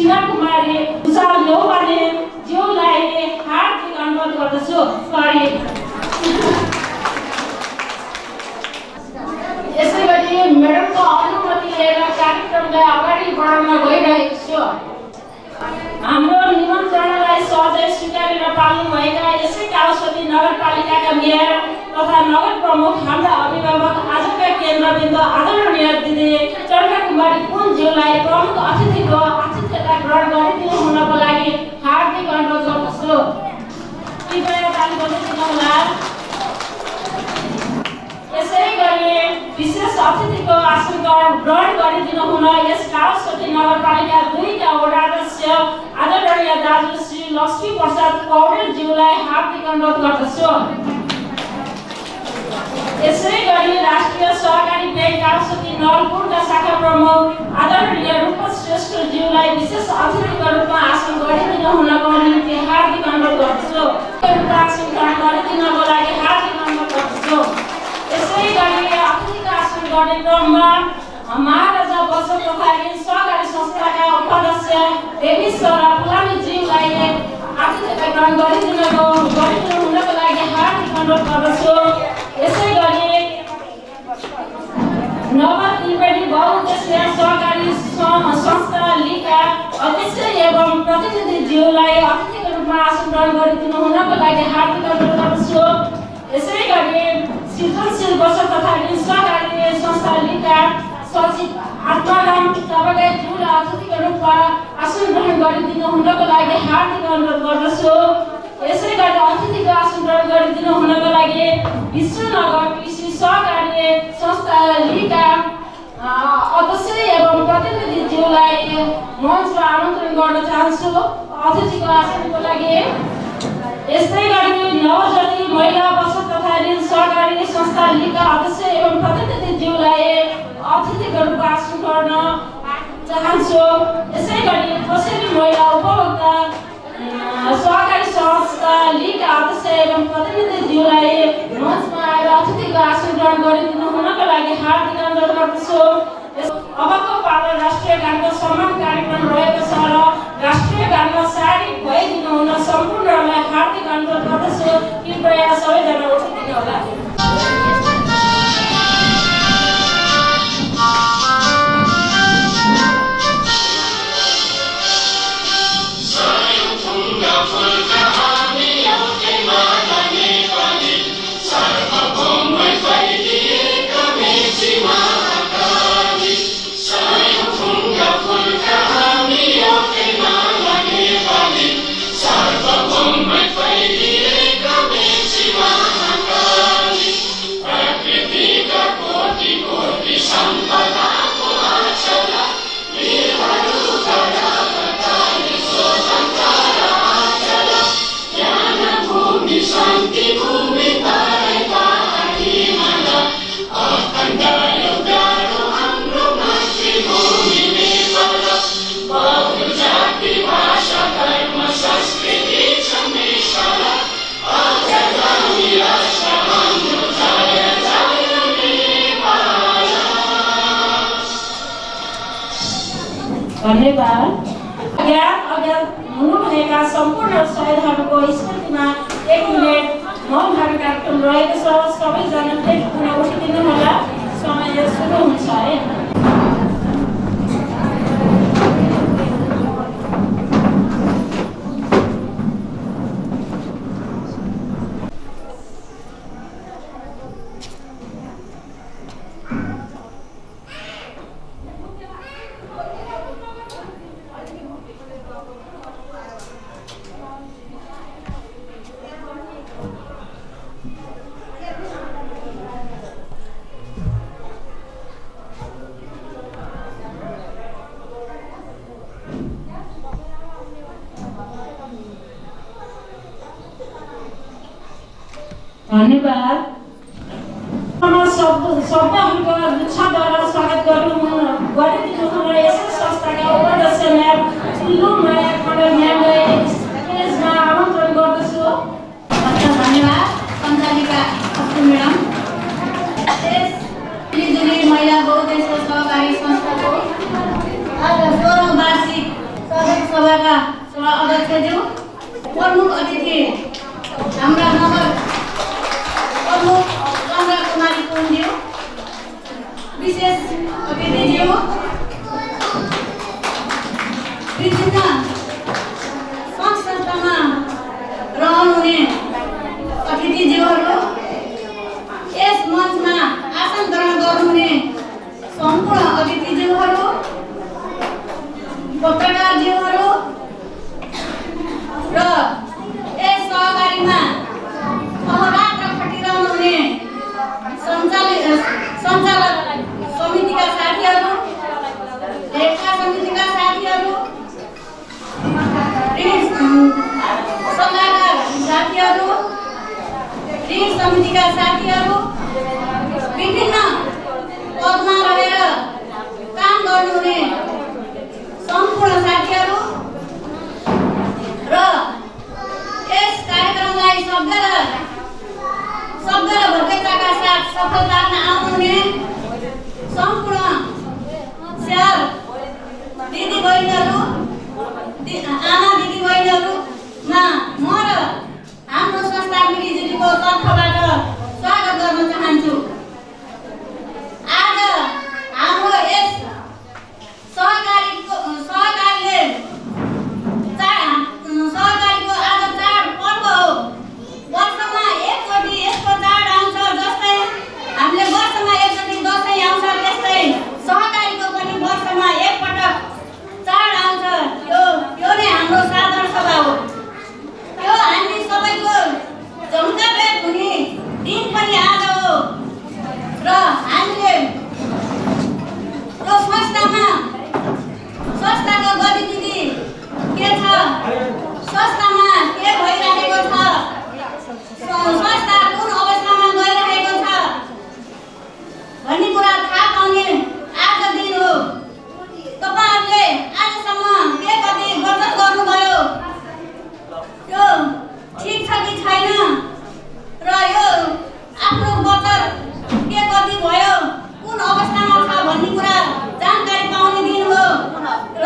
सीमा कुमारी उषा लोहाने ज्यूलाई हार्दिक अनुरोध गर्दछु। यसै गरी म्याडमको अनुमति लिएर कार्यक्रमलाई अगाडि बढाउन गइरहेको छु। हाम्रो निमन्त्रणालाई सहजै स्वीकारेर पाल्नुभएका यसै कालसती नगरपालिकाका मेयर तथा नगर प्रमुख हाम्रा अभिभावक आजका केन्द्रबिन्दु आदरणीय दिदी चन्द्र कुमारी पुनज्यूलाई प्रमुख अतिथिको आतिथ्यता ग्रहण गरिदिनु हुनको लागि हार्दिक अनुरोध गर्दछु। कृपया ताली बजाइदिनुहोला। यसै गरी विशेष अतिथिको आसन ग्रहण गरिदिनु हुन यस कालसती नगरपालिका 2 का वडा अध्यक्ष आदरणीय दाजु श्री लक्ष्मी प्रसाद पौडेलज्यूलाई हार्दिक अनुरोध गर्दछु। यसै गरी राष्ट्रिय सहकारी ब्याङ्क कालसती नवलपुरका शाखा प्रमुख आदरणीय रूपक श्रेष्ठज्यूलाई विशेष अतिथिको रूपमा आसन गरिदिनु हुनको निम्ति हार्दिक अनुरोध गर्दछु। आसन ग्रहण गरिदिनको लागि हार्दिक अनुरोध गर्दछु। यसै गरी अतिथिको आसन गर्ने क्रममा महाराजा बचत तथा ऋण सहकारी संस्थाका उपाध्यक्ष देवीश्वर पुलामीज्यूलाई आतिथ्यता ग्रहण गरिदिनु हुनको लागि हार्दिक अनुरोध गर्दछु। यसै गरी नवनिर्माणी बहुउद्देश्य सहकारी संस्था लीका अध्यक्ष एवं प्रतिनिधिज्यूलाई अतिथिको रूपमा आसन ग्रहण गरिदिनु हुनको लागि हार्दिक अनुरोध गर्दछु। यसै गरी सृजनशील बचत तथा ऋण सहकारी संस्था लीका सचिव आत्माराम चबगाईज्यूलाई अतिथिको रूपमा आसन ग्रहण गरिदिनु हुनको लागि हार्दिक अनुरोध गर्दछु। यसै गरी अतिथिको आसन ग्रहण गरिदिनु हुनको लागि विश्वनगर कृषि सहकारी संस्था लीका अध्यक्ष एवं प्रतिनिधिज्यूलाई मञ्चमा आमन्त्रण गर्न चाहन्छु अतिथिको आसनको लागि। यस्तै गरी नवज्योति महिला बचत तथा ऋण सहकारी संस्था लीका अध्यक्ष एवं प्रतिनिधिज्यूलाई अतिथिको रूपमा आसन गर्न चाहन्छु। यसै गरी कोसेली महिला उपभोक्ता सहकारी संस्था लीका अध्यक्ष एवं प्रतिनिधिज्यूलाई मञ्चमा आएर अतिथिको आसन ग्रहण गरिदिनु हुनको लागि हार्दिक अनुरोध गर्दछु। अबको पालो राष्ट्रिय गानको सम्मान कार्यक्रम रहेको छ र राष्ट्रिय गानमा सारी भइदिनु हुन सम्पूर्णलाई हार्दिक अनुरोध गर्दछु। कृपया सबैजना उठिदिनु होला। धन्यवाद। अज्ञात हुनुभएका सम्पूर्ण शहीदहरूको स्मृतिमा 1 मिनेट मौन धारण कार्यक्रम रहेको छ। सबैजना फेरि पुनः उठिदिनु होला। समय सुरु हुन्छ है। धन्यवाद। शब्दहरूको गुच्छाद्वारा स्वागत गरिदिनु हुन यसै संस्थाका उपाध्यक्ष म्याम ठुलो माया खड्का म्यामलाई स्टेजमा आमन्त्रण गर्दछु। धन्यवाद सञ्चालिका अस्ति म्याडम। महिला बहुउद्देश्य सहकारी संस्थाको आज 16औं वार्षिक प्रमुख अतिथि हाम्रा नगर प्रमुख चन्द्र कुमारी पुनज्यू, विशेष अतिथिज्यू, विभिन्न सङ्घ संस्थामा रहनुहुने अतिथिज्यूहरू, यस मञ्चमा आसन ग्रहण गर्नुहुने सम्पूर्ण अतिथिज्यूहरू, पत्रकारज्यूहरू र यस सहकारीमा अहोरात्र खटिरहनुहुने सञ्चालक समितिका साथीहरू, लेखा समितिका साथीहरू, ऋण सल्लाहकार साथीहरू, ऋण समितिका साथीहरू, विभिन्न पदमा रहेर काम गर्नुहुने सम्पूर्ण साथीहरू र यस कार्यक्रमलाई शब्द र भव्यताका साथ सफल पार्न आउनुहुने सम्पूर्ण स्याहार दिदीबहिनीहरू, आमा दिदीबहिनीहरूमा म र हाम्रो संस्था मिलिजुलीको तर्फबाट स्वागत गर्न चाहन्छु। आज हाम्रो यस सहकारीको आज चाड पर्व हो। वर्षमा एकचोटि यस्तो चाड आउँछ, जस्तै हामीले वर्षमा एकचोटि दसैँ आउँछ, त्यस्तै सहकारीको पनि वर्षमा एकपटक चाड आउँछ। यो नै हाम्रो साधारण सभा हो। यो हामी सबैको झम्काभेट हुने दिन पनि आज हो र हामीले यो संस्थाको गतिविधि के छ, संस्थामा के भइरहेको छ, संस्था कुन अवस्थामा गइरहेको छ भन्ने कुरा थाहा पाउने आज दिन हो। तपाईहरुले आजसम्म के कति बचत गर्नुभयो, यो ठिक छ कि छैन र यो आफ्नो बचत के कति भयो, कुन अवस्थामा छ भन्ने कुरा जानकारी पाउने दिन हो र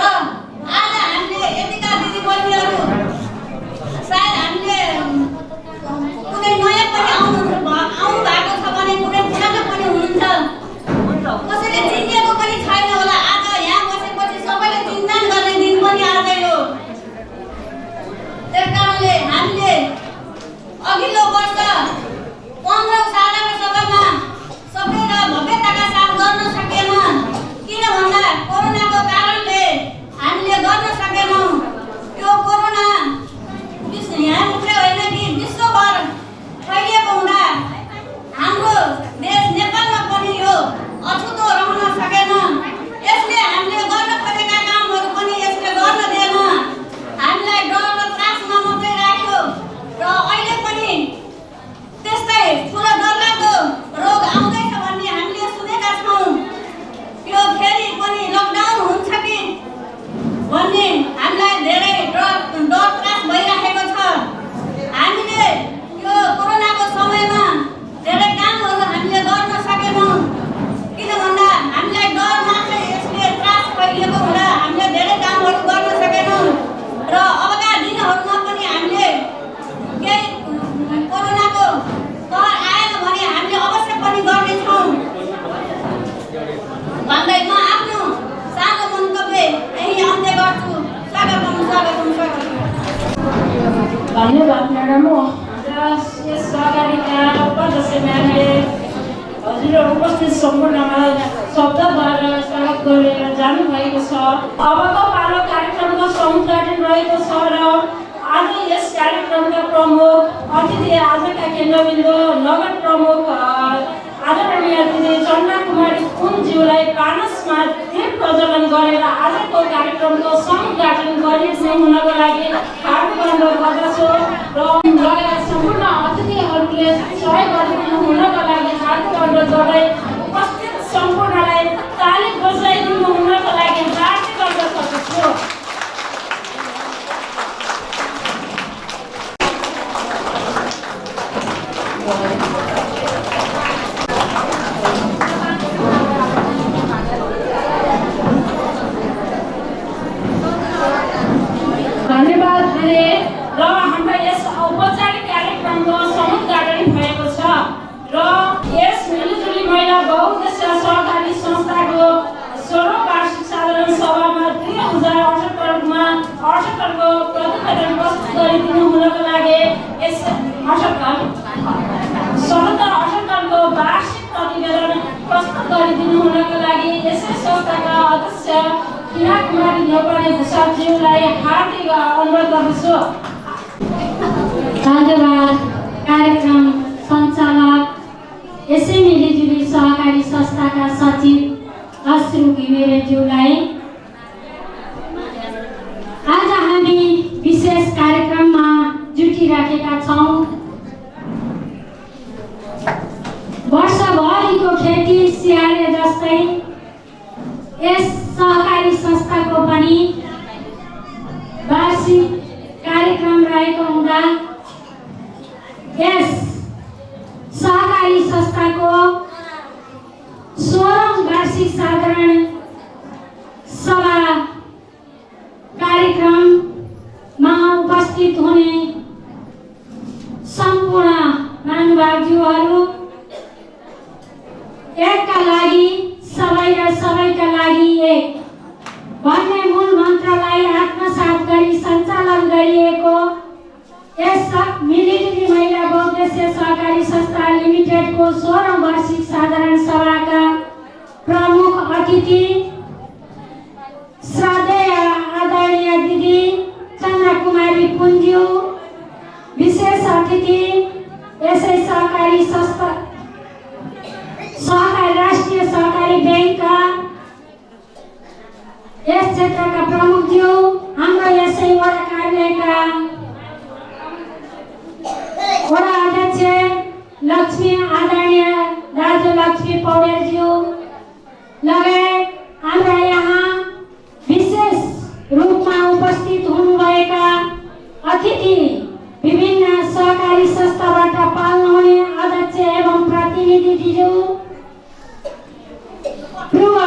आज हामीले यतिका दिदीबहिनीहरू सायद हामीले कुनै नयाँ पनि आउनु भएको छ भने कुनै पुरानो पनि हुनुहुन्छ, कसैले चिनेको पनि छैन होला। आज यहाँ बसेपछि सबैले चिन्तान गर्ने दिन पनि आजै हो। त्यस कारणले हामीले अघिल्लो वर्ष 15 सालको सभामा सबै र भव्यताका साथ गर्न सकेन, किन भन्दा कोरोनाको कारणले हामीले गर्न सकेनौँ। यो कोरोना यहाँ मात्रै होइन कि विश्वभर फैलिएको हुँदा हाम्रो देश नेपालमा पनि यो अछुतो रहन सकेन। यसले हामीले गर्न खोजेका कामहरू पनि यसले गर्न दिएन, हामीलाई डर र त्रासमा मात्रै राख्यो र अहिले पनि त्यस्तै ठुलो डरलाग्दो रोग आउँदैछ भन्ने हामीले सुनेका छौँ। यो फेरि पनि लकडाउन हुन्छ कि भन्ने हामीलाई धेरै डर त्रास भइरहेको छ। हामीले यो कोरोनाको समयमा धेरै कामहरू हामीले गर्न सकेनौँ, किन भन्दा हामीलाई डर मात्रै यसले त्रास फैलिएको हुँदा हामीले धेरै कामहरू गर्न सकेनौँ र अबका दिनहरूमा पनि हामीले केही कोरोनाको कहर आएन भने हामीले अवश्य पनि गर्नेछौँ भन्दै म आफ्नो सानो मन्तव्य यही अन्त्य गर्छु। स्वागतम। धन्यवाद म्याडम। यस सहकारीका उपाध्यक्ष म्यामले हजुर उपस्थित सम्पूर्णलाई शब्दद्वारा स्वागत गरेर जानुभएको छ। अबको पालो कार्यक्रमको समुद्घाटन रहेको छ र आज यस कार्यक्रमका प्रमुख अतिथि, आजका केन्द्रबिन्दु नगर प्रमुख आदरणीय अतिथि चन्द्र कुमारी पुनज्यूलाई पानसमा दीप प्रज्वलन गरेर आजको कार्यक्रमको समुद्घाटन गरिने हुनको लागि हार्दिक अनुरोध गर्दछु र लगायत सम्पूर्ण अतिथिहरूले सहयोग गरिदिनु हुनको लागि हार्दिक अनुरोध गर्दै उपस्थित सम्पूर्णलाई ताली बजाइदिनु हुनको लागि हार्दिक अनुरोध गर्दछु। धन्यवाद दिने र हाम्रा 68 को प्रतिवेदन प्रस्तुत गरिदिनु हुनको लागि यस 77 को वार्षिक प्रतिवेदन प्रस्तुत गरिदिनु हुनको लागि यसै संस्थाका अध्यक्ष किरा कुमारी नेपाली भूषालज्यूलाई हार्दिक अनुरोध गर्दछु। धन्यवाद। कार्यक्रम सञ्चालक यसै मिलिजुली सहकारी संस्थाका सचिव अश्रु घिमिरेज्यूलाई। आज हामी विशेष कार्यक्रममा जुटिराखेका छौँ। वर्षभरिको खेती स्याहारे जस्तै यस सहकारी संस्थाको पनि वार्षिक कार्यक्रम रहेको हुँदा यस सहकारी संस्थाको 16औं वार्षिक साधारण सभा कार्यक्रममा उपस्थित हुने सम्पूर्ण महानुभावज्यूहरू, एकका लागि सबै र सबैका लागि एक भन्ने मूल मन्त्रलाई आत्मसात गरी सञ्चालन गरिएको यस मिलिजुली महिला बहुउद्देश्य सहकारी संस्था लिमिटेडको 16औं वार्षिक साधारण सभाका प्रमुख अतिथि श्रद्धेय आदरणीय दिदी चन्द्रकुमारी पुन्ज्यू, विशेष अतिथि यसै सहकारी संस्था राष्ट्रिय सहकारी बैंकका यस क्षेत्रका प्रमुखज्यू, हाम्रो यसै वडा कार्यालयका वडा अध्यक्ष लक्ष्मी आदरणीय दाजु लक्ष्मी पौडेलज्यू लगायत हाम्रा यहाँ विशेष रूपमा उपस्थित हुनुभएका अतिथि, विभिन्न सहकारी संस्थाबाट पाल्नुहुने अध्यक्ष एवं प्रतिनिधिज्यू, पूर्व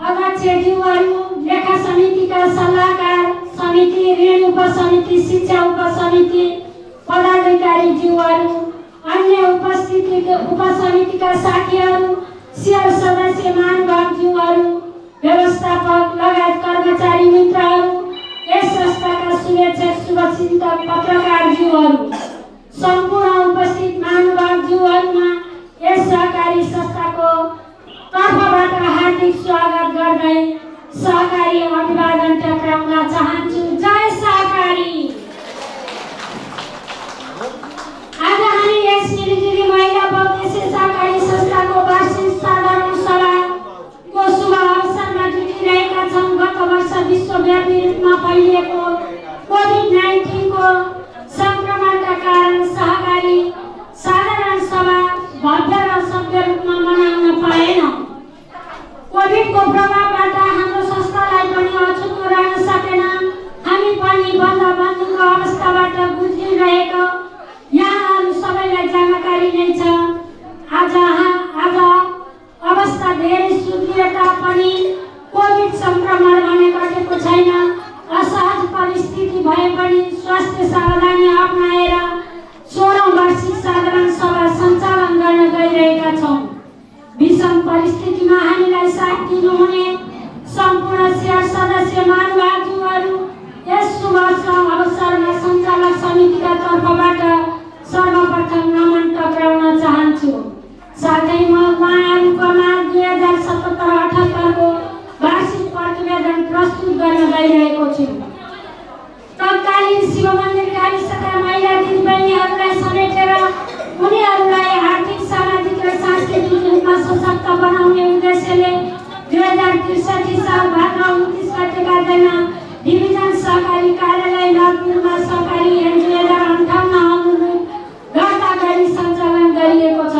अध्यक्षज्यूहरू, लेखा समितिका सल्लाहकार समिति, ऋण उपसमिति, शिक्षा उपसमिति पदाधिकारीज्यूहरू, अन्य उपसमितिका साथीहरू, शेयर सदस्य महानुभावज्यूहरू, व्यवस्थापक लगायत कर्मचारी मित्रहरू, यस संस्थाका शुभेच्छक शुभचिन्तक पत्रकारज्यूहरू, सम्पूर्ण उपस्थित महानुभावज्यूहरूमा यस सहकारी संस्थाको तर्फबाट हार्दिक स्वागत गर्दै सहकारी अभिवादन टक्राउन चाहन्छु। जय सहकारी। आज हामी यस मिलिजुली महिला बहुउद्देश्य सहकारी संस्थाको वार्षिक साधारण सभाको शुभ अवसरमा जुटिरहेका छौँ। गत वर्ष विश्वव्यापी रूपमा फैलिएको कोभिड-19 को संक्रमणका कारण सहकारी साधारण सभा भव्य र सभ्य रूपमा मनाउन पाएनौँ। कोभिडको प्रभावबाट हाम्रो संस्थालाई पनि अछुतो रहन सकेन। हामी पनि बन्धुको अवस्थाबाट गुज्रिरहेको यहाँहरू सबैलाई जानकारी नै छ। आज अवस्था धेरै सुध्रिए तापनि कोभिड संक्रमण भने घटेको छैन। असहज परिस्थिति भए पनि स्वास्थ्य सावधानी अपनाएर 16औं वार्षिक साधारण सभा सञ्चालन गर्न गइरहेका छौँ। विषम परिस्थितिमा हामीलाई साथ दिनुहुने सम्पूर्ण शेयर सदस्य महानुभावज्यूहरू, यस शुभ अवसरमा सञ्चालक समितिका तर्फबाट सर्वप्रथम नमन टक्राउन चाहन्छु। साथै म उहाँहरूको 2077-78 को वार्षिक प्रतिवेदन प्रस्तुत गर्न गइरहेको छु। तत्कालीन शिव मन्दिर गाविसका महिला दिदीबहिनीहरूलाई समेटेर उनीहरूलाई आर्थिक, सामाजिक र सांस्कृतिक रूपमा सशक्त बनाउने उद्देश्यले 2063 साल भाद्र 29 गतेका दिन डिभिजन सहकारी कार्यालय नरपुरमा सहकारी ऐन 2058 अनुरूप दर्ता गरी सञ्चालन गरिएको छ।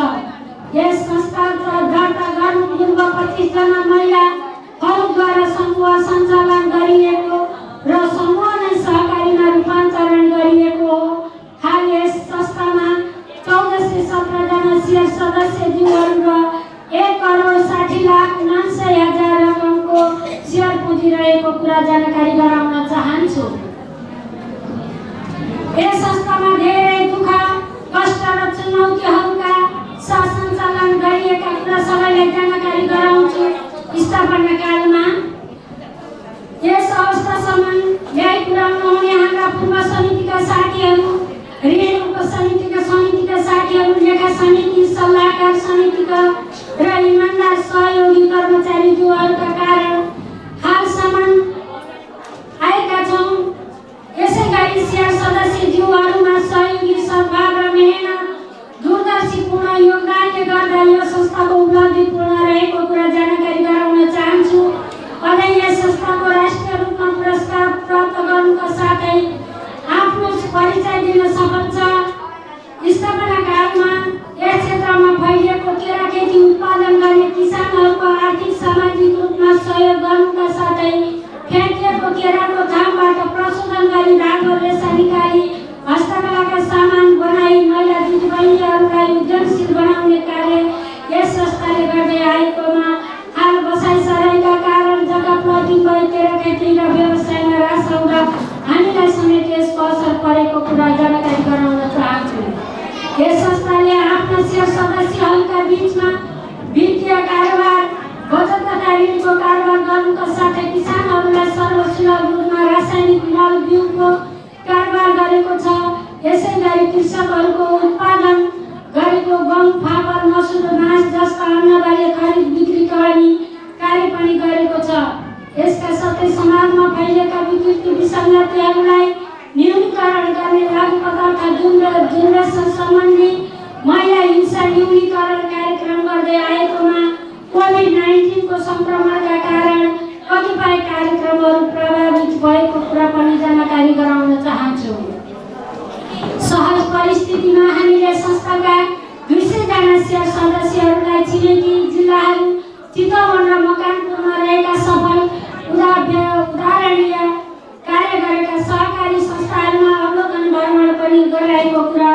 यस संस्थाको दर्ता गर्नु पूर्व 25 जना महिलाहरूद्वारा समूह सञ्चालन गरिएको र समूह नै सहकारीमा रूपान्तरण गरिएको हो। हाल यस संस्थामा 1417 जना शेयर सदस्यज्यूहरू र 1,60,79,000 रकमको शेयर पुँजी रहेको कुरा जानकारी गराउन चाहन्छु। यस संस्थामा धेरै दुःख, कष्ट र चुनौतीहरूका साथ सञ्चालन गरिएका कुरा सबैलाई जानकारी गराउँछु। स्थापना कालमा यस अवस्थासम्म ल्याइ पुर्याउन उपसमितिका साथीहरू, ऋण उपसमितिका समितिका साथीहरू, लेखा समिति, सल्लाहकार समितिका र इमानदार सहयोगी कर्मचारीज्यूहरूका कारण हालसम्म आएका छौँ। यसै गरी शेयर सदस्यज्यूहरूमा सहयोगी सद्भाव र मेहनत दूरदर्शीपूर्ण योगदानले गर्दा यो संस्थाको उपलब्धिपूर्ण रहेको कुरा जानकारी गराउन चाहन्छु। अझै यस संस्थाको राष्ट्रिय रूपमा पुरस्कार प्राप्त गर्नुका साथै आफ्नो परिचय दिन सफल छ। स्थापना कालमा यस क्षेत्रमा फैलिएको केरा खेती उत्पादन गर्ने किसानहरूको आर्थिक सामाजिक रूपमा सहयोग गर्नुका साथै फ्याँकिएको केराको थामबाट प्रशोधन गरी धागो रेसा निकाली हस्तकलाका सामान बनाई महिला दिदीबहिनीहरूलाई उद्यमशील बनाउने कार्य यस संस्थाले गर्दै आएकोमा हाल बसाइ सराइका कारण जग्गा प्लटिङ भई केरा खेती र व्यवसायमा ह्रास आउँदा हामीलाई समेत यसको असर परेको कुरा जानकारी गराउन चाहन्छु। यस संस्थाले आफ्ना शेयर सदस्यहरूका बीचमा वित्तीय कारोबार, बचत तथा ऋणको कारोबार गर्नुका साथै किसानहरूलाई सर्वसुलभ रूपमा रासायनिक मल बिउको कारोबार गरेको छ। यसै गरी कृषकहरूको उत्पादन गरेको गहुँ, फापर, मसुर, मास जस्ता अन्नबाली खरिद बिक्रीका पनि कार्य पनि गरेको छ। यसका साथै समाजमा फैलिएका विकृति विसङ्गतिहरूलाई न्यूनीकरण गर्ने लागू पदार्थ दुर्व्यसन सम्बन्धी महिला हिंसा न्यूनीकरण कार्यक्रम गर्दै आएकोमा कोभिड-19 संक्रमणका कारण कतिपय कार्यक्रमहरू प्रभावित भएको कुरा पनि जानकारी गराउन चाहन्छु। सहज परिस्थितिमा हामीले संस्थाका 200 जना शेयर सदस्यहरूलाई छिमेकी जिल्लाहरू चितवन र मकवानपुरमा रहेका सफल उदाहरणीय कार्य गरेका सहकारी संस्थाहरूमा अवलोकन भ्रमण पनि गराएको कुरा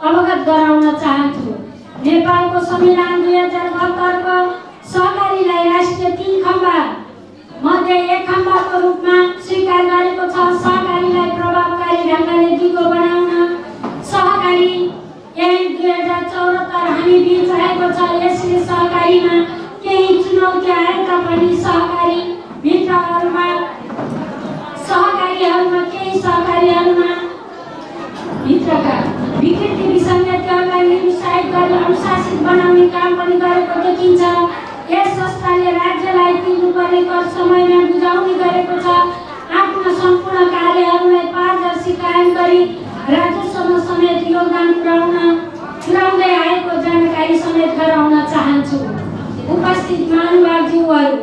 अवगत गराउन चाहन्छु। नेपालको संविधान 2072 को सहकारीलाई राष्ट्रिय 3 खम्बा मध्ये 1 खम्बाको रूपमा स्वीकार गरेको छ। सहकारीलाई प्रभावकारी ढङ्गले दिगो बनाउन सहकारी ऐन 2074 हामी बीच आएको छ। यसले सहकारीमा केही चुनौती आए तापनि सहकारीहरूमा भित्रका विकृति विसङ्गतिहरूलाई निरुत्साहित गरी अनुशासित बनाउने काम पनि गरेको देखिन्छ। यस संस्थाले राज्यलाई तिर्नुपर्ने कर समयमा बुझाउने गरेको छ। आफ्ना सम्पूर्ण कार्यहरूलाई पारदर्शी कायम गरी राजस्वमा समेत योगदान पुर्याउँदै आएको जानकारी समेत गराउन चाहन्छु। उपस्थित महानुभावज्यूहरू,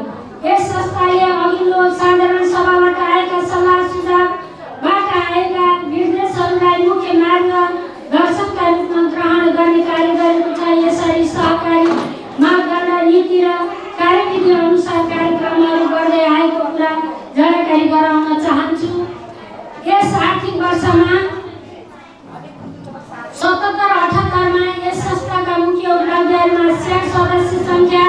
यस संस्थाले अघिल्लो साधारण सभाबाट आएका सल्लाह सुझावबाट आएका निर्देशहरूलाई मुख्य मार्गदर्शकका रूपमा ग्रहण गर्ने कार्य गरेको छ। यसरी सहकारी मापदण्ड, नीति र कार्यविधि अनुसार कार्यक्रमहरू गर्दै आएको कुरा जानकारी गराउन चाहन्छु। यस आर्थिक वर्षमा 77-78 मा यस संस्थाका मुख्य उपलब्धिहरूमा शेयर सदस्य सङ्ख्या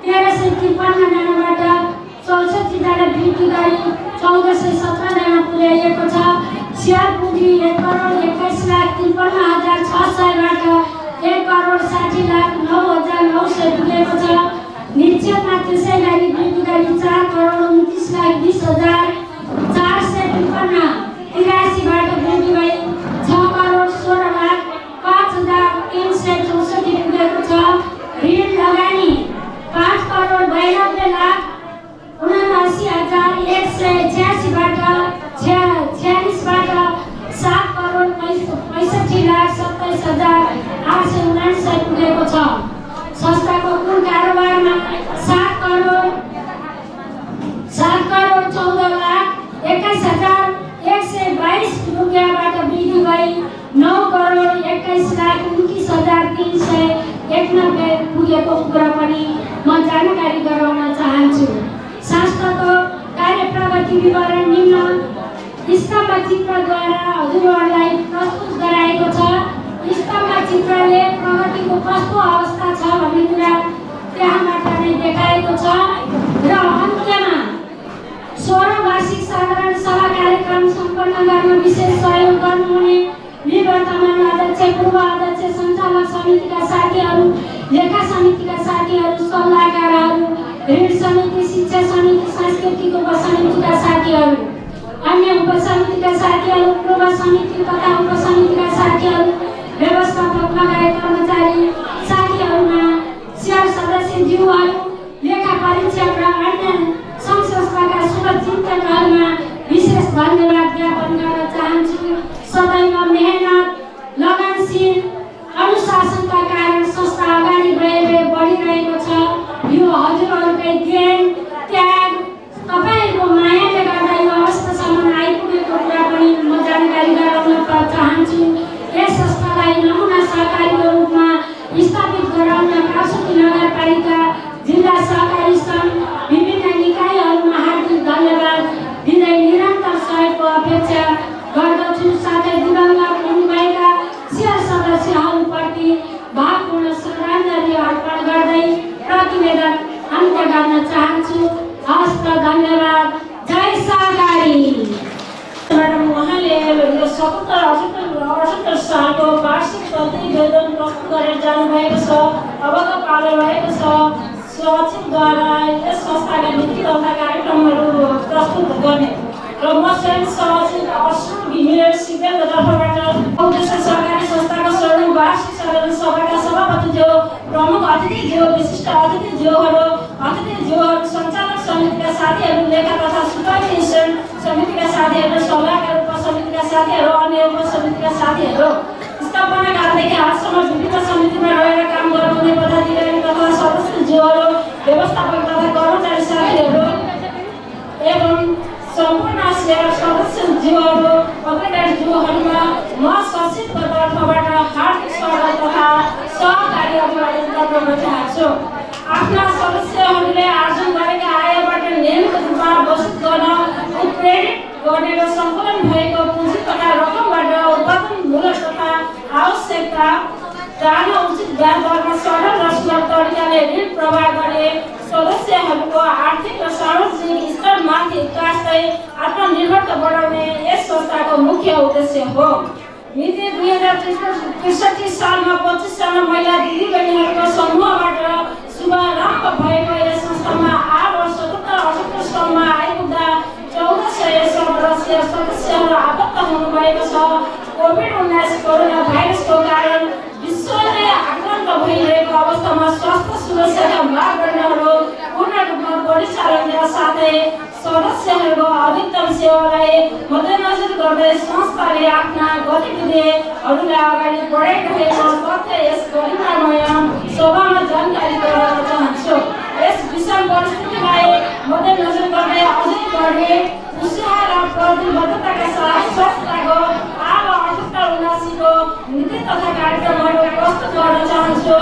1353 जनाबाट 64 जना वृद्धि गरी 1417 जना पुर्याइएको छ। शेयर पुँजी 1,21,53,600 बाट 1,60,09,900 पुगेको छ। निक्षेपमा त्यसै गरी वृद्धि गरी 4,29,20,453 83 बाट वृद्धि भई 6,16,05,364 पुगेको छ। ऋण लगानी 5,92,79,186 बाट 46 बाट 7,65,27,879 पुगेको छ। संस्थाको कुल कारोबारमा 7,14,21,122 रुपियाँबाट वृद्धि भई 9,21,29,391 पुगेको कुरा पनि म जानकारी गराउन चाहन्छु। संस्थाको कार्य प्रगति विवरण निम्न स्तम्भ चित्रद्वारा हजुरहरूलाई प्रस्तुत गराएको छ। स्तम्भ चित्रले प्रगतिको कस्तो अवस्था छ भन्ने कुरा त्यहाँबाट नै देखाएको छ। र अन्त्यमा 16 वार्षिक साधारण सभा कार्यक्रम सम्पन्न गर्न विशेष सहयोग गर्नुहुने निवर्तमान अध्यक्ष, पूर्व अध्यक्ष, सञ्चालक समितिका साथीहरू, लेखा समितिका साथीहरू, सल्लाहकारहरू, ऋण समिति, शिक्षा समिति, सांस्कृतिक उपसमितिका साथीहरू, अन्य उपसमितिका साथीहरू, पूर्व समिति तथा उपसमितिका साथीहरू, व्यवस्थापक लगायत कर्मचारी साथीहरूमा, शेयर सदस्यज्यूहरू, लेखा परीक्षक र अन्य सङ्घ संस्थाका शुभचिन्तकहरूमा विशेष धन्यवाद ज्ञापन गर्न चाहन्छु। सदैव मेहनत, लगनशील अनुशासनका कारण संस्था अगाडि बढिरहेको छ। यो हजुरहरूकै देन, त्याग, तपाईँहरूको मायाले गर्दा यो अवस्थासम्म आइपुगेको कुरा पनि म जानकारी गराउन चाहन्छु। यस संस्थालाई नमुना सहकारीको रूपमा स्थापित गराउन कास्की नगरपालिका, जिल्ला सहकारी सङ्घ, विभिन्न निकायहरूमा हार्दिक धन्यवाद दिँदै निरन्तर सहयोगको अपेक्षा गर्दछु। साथै दिवंगत हुनुभएका शेयर सदस्यहरूप्रति भावपूर्ण श्रद्धाञ्जली अर्पण गर्दै प्रतिवेदन अन्त्य गर्न चाहन्छु। हस्त धन्यवाद। जय सहकारी। उहाँले यो 77-78 सालको वार्षिक प्रतिवेदन प्रस्तुत गरेर जानुभएको छ। अबको पालो रहेको छ सचिवद्वारा यस संस्थाका नीति तथा कार्यक्रमहरू प्रस्तुत गर्ने र म स्वयं सचिव अश्रु घिमिरे सिक्किमको तर्फबाट उद्देश्य सहकारी संस्थाको 16औं वार्षिक साधारण सभाका सभापतिज्यू, प्रमुख अतिथिज्यू, विशिष्ट अतिथिज्यूहरू, सञ्चालक समितिका साथीहरू, लेखा तथा सुपरभिजन समितिका साथीहरू, सल्लाहकार उपसमितिका साथीहरू, अन्य उपसमितिका साथीहरू, स्थापना कालदेखि आजसम्म विभिन्न समितिमा रहेर काम गर्नुहुने पदाधिकारी तथा सदस्यज्यूहरू, व्यवस्थापक तथा कर्मचारी साथीहरू एवं सम्पूर्ण शेयर सदस्यज्यूहरू, पत्रकारज्यूहरूमा म सचिवको तर्फबाट हार्दिक स्वागत तथा सहकारी अभिवादन गर्न चाहन्छु। आफ्ना सदस्यहरूले आर्जन गरेका आयबाट नियमित रूपमा बचत गर्न उत्प्रेरित गर्ने र सङ्कलन भएको पुँजी तथा रकमबाट उत्पादनमूलक तथा आवश्यकता टार्न उचित ब्याज दरमा सरल र सुलभ तरिकाले ऋण प्रवाह गर्ने सदस्यहरूको आर्थिक र सामाजिक स्तरमाथि उकास्दै आत्मनिर्भरता बढाउने यस संस्थाको मुख्य उद्देश्य हो। मिति 2063 सालमा 25 जना महिला दिदीबहिनीहरूको समूहबाट शुभारम्भ भएको यस संस्थामा आज 77-78 सालमा आइपुग्दा 1417 सदस्यहरू आबद्ध हुनुभएको छ। कोभिड-19 कोरोना भाइरसको कारण विश्वले आक्रान्त भइरहेको अवस्थामा स्वास्थ्य सुरक्षाका मापदण्डहरू पूर्ण रूपमा परिचालनका साथै सदस्यहरूको अधिकतम सेवालाई मध्यनजर गर्दै संस्थाले आफ्ना गतिविधिहरूलाई अगाडि बढाइरहेको तथ्य यस गरिमामय सभामा जानकारी गराउन चाहन्छु। यस विषम परिस्थितिलाई मध्यनजर गर्दै अझै बढी उत्साह र प्रतिबद्धताका साथ संस्थाको आब 78-79को नीति तथा कार्यक्रमहरू प्रस्तुत गर्न चाहन्छु।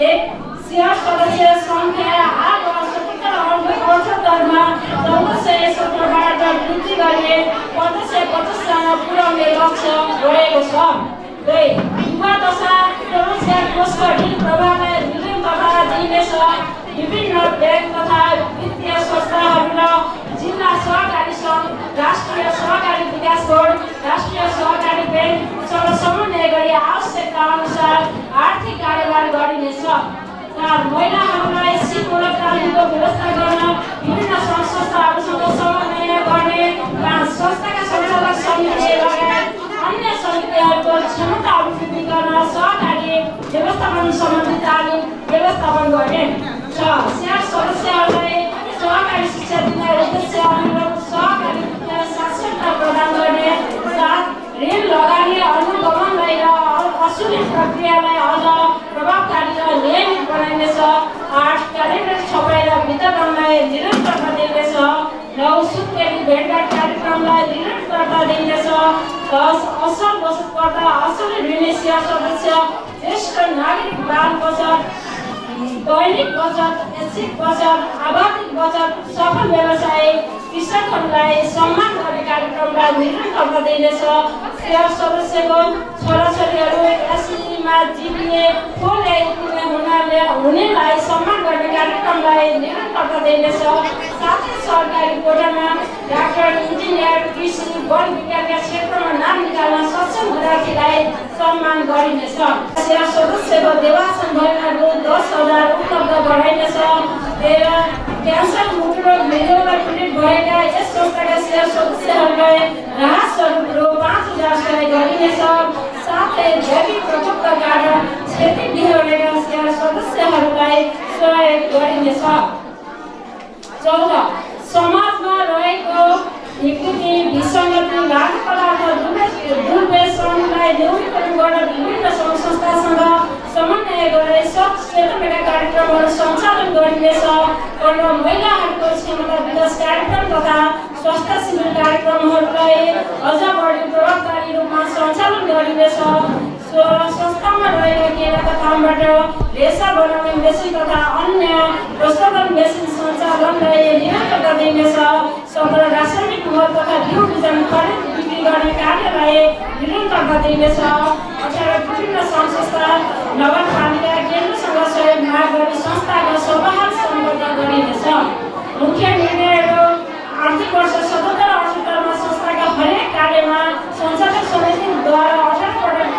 एक शेयर सदस्य सङ्ख्या आब 77-78मा 1417बाट वृद्धि गर्ने 1550 जना पुर्याउने लक्ष्य रहेको छ। 2 युवा दशा रोजगार कोषको ऋण प्रवाहलाई विलम्ब तथा दिइनेछ। विभिन्न ब्याङ्क तथा वित्तीय संस्थाहरू र जिल्ला सहकारी सङ्घ, राष्ट्रिय सहकारी विकास बोर्ड, राष्ट्रिय सहकारी ब्याङ्कसँग समन्वय गरी आवश्यकता अनुसार आर्थिक कारोबार गरिनेछ। 4 महिलाहरूलाई सिपमूलक तालिमको व्यवस्था गर्न विभिन्न सङ्घ संस्थाहरूसँग समन्वय गर्ने। 5 संस्थाका सञ्चालक समिति लगायत अन्य समितिहरूको क्षमता अभिवृद्धि गर्न सहकारी व्यवस्थापन सम्बन्धी तालिम व्यवस्थापन गर्ने। 6 शेयर सदस्यहरूलाई सहकारी शिक्षा दिने उद्देश्य अनुरूप सहकारी वित्तीय साक्षरता प्रदान गर्ने। 7 ऋण लगानी अनुगमनलाई र असुली प्रक्रियालाई अझ प्रभावकारी र नियमित बनाइनेछ। 8 क्यालेन्डर छपाई र वितरणलाई निरन्तरता दिइनेछ। 9 सुत्केरी भेटघाट कार्यक्रमलाई निरन्तरता दिइनेछ। 10 असल बचतकर्ता, असल ऋणी शेयर सदस्य, ज्येष्ठ नागरिक बाल बचत, दैनिक बचत, ऐच्छिक बचत, आवाधिक बचत, सफल व्यवसाय, कृषकहरूलाई सम्मान गर्ने कार्यक्रमलाई निरन्तरता दिइनेछ। शेयर सदस्यको छोराछोरीहरू एसईमा जिपिए 4 ल्याइ हुनेलाई सम्मान गर्ने कार्यक्रमलाई निरन्तरता दिइनेछ। साथै सरकारी कोटामा डाक्टर, इन्जिनियर, कृषि, वन विज्ञानका क्षेत्रमा नाम निकाल्न सक्षम विद्यार्थीलाई सम्मान गरिनेछ। शेयर सदस्यको देवासन भएका रु 10,000 उपलब्ध गराइनेछ। 13 क्यान्सर, मुटुरोग, मृत्युबाट पीडित भएका यस संस्थाका शेयर सदस्यहरूलाई राहत स्वरूप रु 5,000 सहयोग कार्यक्रमहरू सञ्चालन गरिनेछ। महिलाहरूको क्षमता विकास कार्यक्रम तथा स्वास्थ्य शिविर कार्यक्रमहरूलाई अझ बढी प्रभावकारी रूपमा सञ्चालन गरिनेछ। संस्थामा रहेका केराका कामबाट रेसा बनाउने मेसिन तथा अन्य प्रशोधन मेसिन सञ्चालनलाई निरन्तर दिइनेछ। समग्र रासायनिक मल तथा बिउ बिजन खरिद बिक्री गर्ने कार्यलाई निरन्तर दिइनेछ। विभिन्न संस्था नगरपालिका केन्द्रसँग सहयोग माग गरी संस्थाको सभाहरू सम्बोधन गरिनेछ। मुख्य निर्णयहरू आर्थिक वर्ष 77-78 मा संस्थाका हरेक कार्यमा सञ्चालक समितिद्वारा 18 पटक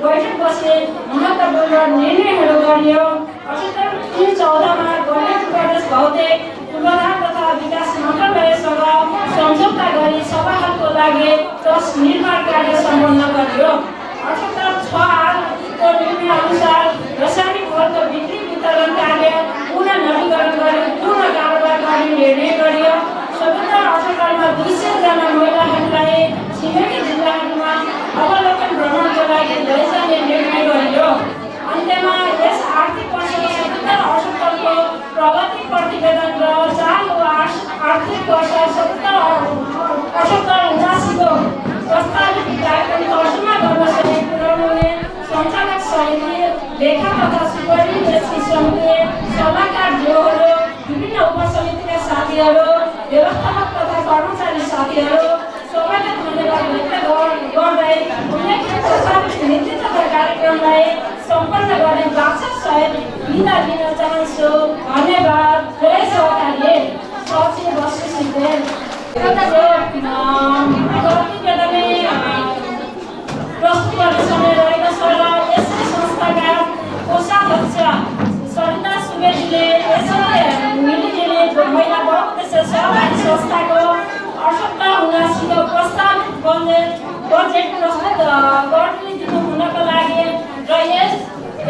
बैठक बसे महत्त्वपूर्ण निर्णयहरू गरियो। 78-14 मा गणेश प्रदेश भौतिक पूर्वाधार तथा विकास मन्त्रालयसँग सम्झौता गरी सभाहरूको लागि ट्रस्ट निर्माण कार्य सम्पन्न गरियो। 78-6 को निर्णय अनुसार रासायनिक मलको बिक्री वितरण कार्य पुनः नवीकरण गरी पुनः कारोबार गर्ने निर्णय गरियो। 77-78 मा 200 जना महिलाहरूलाई छिमेकी जिल्लाहरूमा अवलोकन भ्रमणको लागि लैजाने निर्णय गरियो। अन्त्यमा यस आर्थिक वर्ष 77-78 को प्रगति प्रतिवेदन र चालु आर्थिक वर्ष 77-79 को प्रस्तावित कार्यक्रम तर्जुमा गर्न सहयोग पुर्याउने सञ्चालक समिति, लेखा तथा सुपरिवेशी समिति, सल्लाहकारज्यूहरू, विभिन्न उपसमितिका साथीहरू, व्यवस्थापक तथा कर्मचारी साथीहरू सबैलाई धन्यवाद व्यक्त गर्दै उल्लेखित प्रस्तावित नीति तथा कार्यक्रमलाई सम्पन्न गर्ने बाचासहित बिदा दिन चाहन्छु। धन्यवाद। जय सहकारी सचिव बसु सिद्धेल। प्रस्तुत गर्ने समय रहेको छ र यसै संस्थाका कोषाध्यक्ष सरिता सुवेदीले यसैले मिलिजुली महिला बहुउद्देश्य सहकारी संस्थाको 78-79 को प्रस्तावित बजेट प्रस्तुत गरिदिनु हुनको लागि र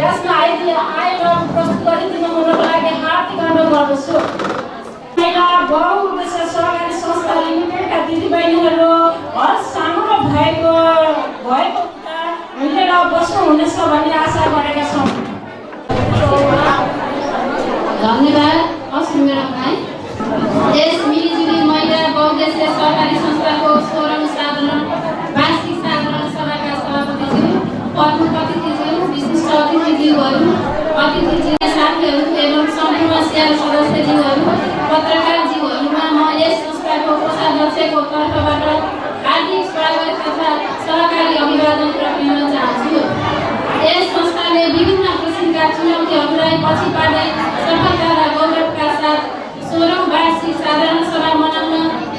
यसमा आएर प्रस्तुत गरिदिनु हुनको लागि हार्दिक अनुरोध गर्दछु। महिला बहुउद्देश्य सहकारी संस्था लिमिटेडका दिदीबहिनीहरू हर सानो भएको मिलेर बस्नुहुनेछ भन्ने आशा गरेका छौँ। धन्यवाद। यस मिलिजुली महिला बहुउद्देश्य सहकारी संस्थाको 16औं साधारण वार्षिक साधारण सभाका सभापतिज्यू, प्रमुख अतिथिज्यू, विशिष्ट अतिथिज्यूहरू, अतिथिज्यू साथीहरू एवं सम्पूर्ण सेवा सदस्यज्यूहरू, पत्रकारज्यूहरूमा म यस संस्थाको कोषाध्यक्षको तर्फबाट हार्दिक स्वागत तथा सहकारी अभिवादन प्रकट चाहन्छु। यस संस्थाले विभिन्न किसिमका चुनौतीहरूलाई पछि पार्दै सफलता र गौरवका साथ 16औं वार्षिक साधारण सभा मनाउन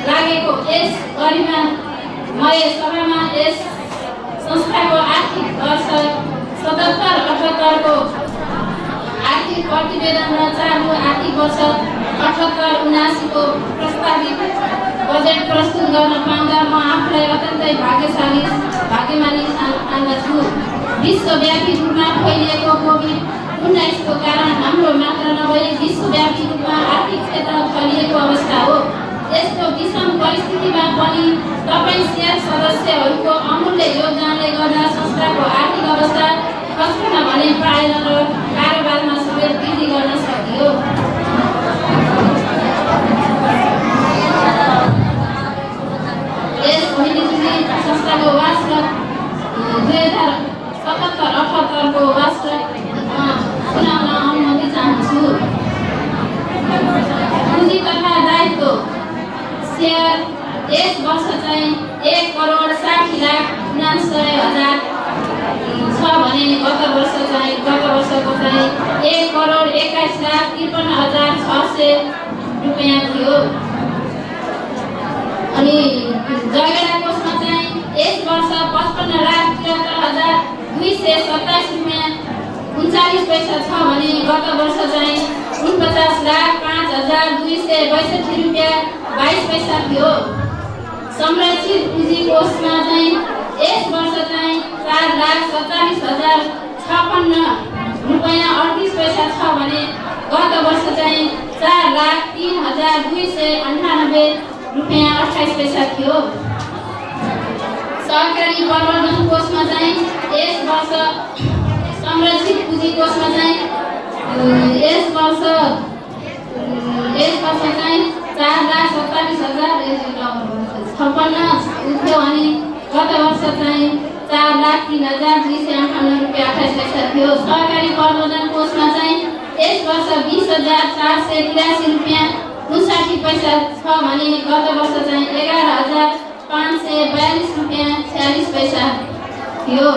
लागेको यस गरिमामय सभामा यस संस्थाको आर्थिक वर्ष 77-78 को आर्थिक प्रतिवेदन र चालु आर्थिक वर्ष 78-79 को प्रस्तावित बजेट प्रस्तुत गर्न पाउँदा म आफूलाई अत्यन्तै भाग्यमानी ठान्दछु। विश्वव्यापी रूपमा फैलिएको कोभिड-19 को कारण हाम्रो मात्र नभई विश्वव्यापी रूपमा आर्थिक क्षेत्र फैलिएको अवस्था हो। यस्तो विषम परिस्थितिमा पनि तपाईँ सेयर सदस्यहरूको अमूल्य योगदानले गर्दा संस्थाको आर्थिक अवस्था खस्किन भने पाएन र कारोबारमा समेत वृद्धि गर्न सकियो। यस मिलिजुली संस्थाको वार्षिक 2077-78 को वार्षिक सुनाउन अनुमति चाहन्छु। पुँजी तथा दायित्व सेयर यस वर्ष चाहिँ 1,60,59,000 छ भने गत वर्षको चाहिँ 1,21,53,600 रुपियाँ थियो। अनि जगेडा कोषमा चाहिँ यस वर्ष 55,73,227 रुपियाँ 39 पैसा छ भने गत वर्ष चाहिँ 49,05,262 रुपियाँ 22 पैसा थियो। संरक्षित पुँजी कोषमा चाहिँ यस वर्ष चाहिँ 4,47,056 रुपियाँ 38 पैसा छ भने गत वर्ष चाहिँ 4,03,298 रुपियाँ 28 पैसा थियो। सहकारी प्रवर्धन कोषमा चाहिँ यस वर्ष संरक्षित पुँजी कोषमा चाहिँ यस वर्ष चाहिँ 4,47,056 थियो अनि गत वर्ष चाहिँ 4,03,258 रुपियाँ 28 पैसा थियो। सरकारी प्रबन्धन कोषमा चाहिँ यस वर्ष 20,483 रुपियाँ 59 पैसा छ भने गत वर्ष चाहिँ 11,542 रुपियाँ 46 पैसा थियो।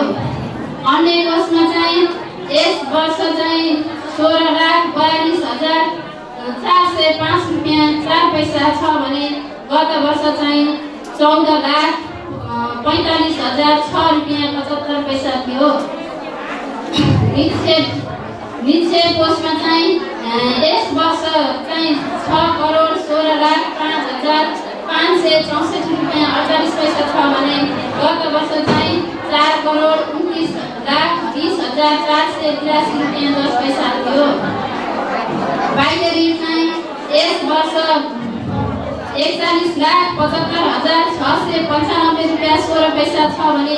अन्य कोषमा चाहिँ यस वर्ष चाहिँ 16,42,405 रुपियाँ 4 पैसा छ भने गत वर्ष चाहिँ 14,45,006 रुपियाँ 75 पैसा थियो। निक्षेप कोषमा चाहिँ यस वर्ष चाहिँ 6,16,05,564 रुपियाँ 48 पैसा छ भने गत वर्ष चाहिँ 4,29,20,483 रुपियाँ 10 पैसा थियो। बाह्य ऋण चाहिँ यस वर्ष 41,75,695 रुपियाँ 16 पैसा छ भने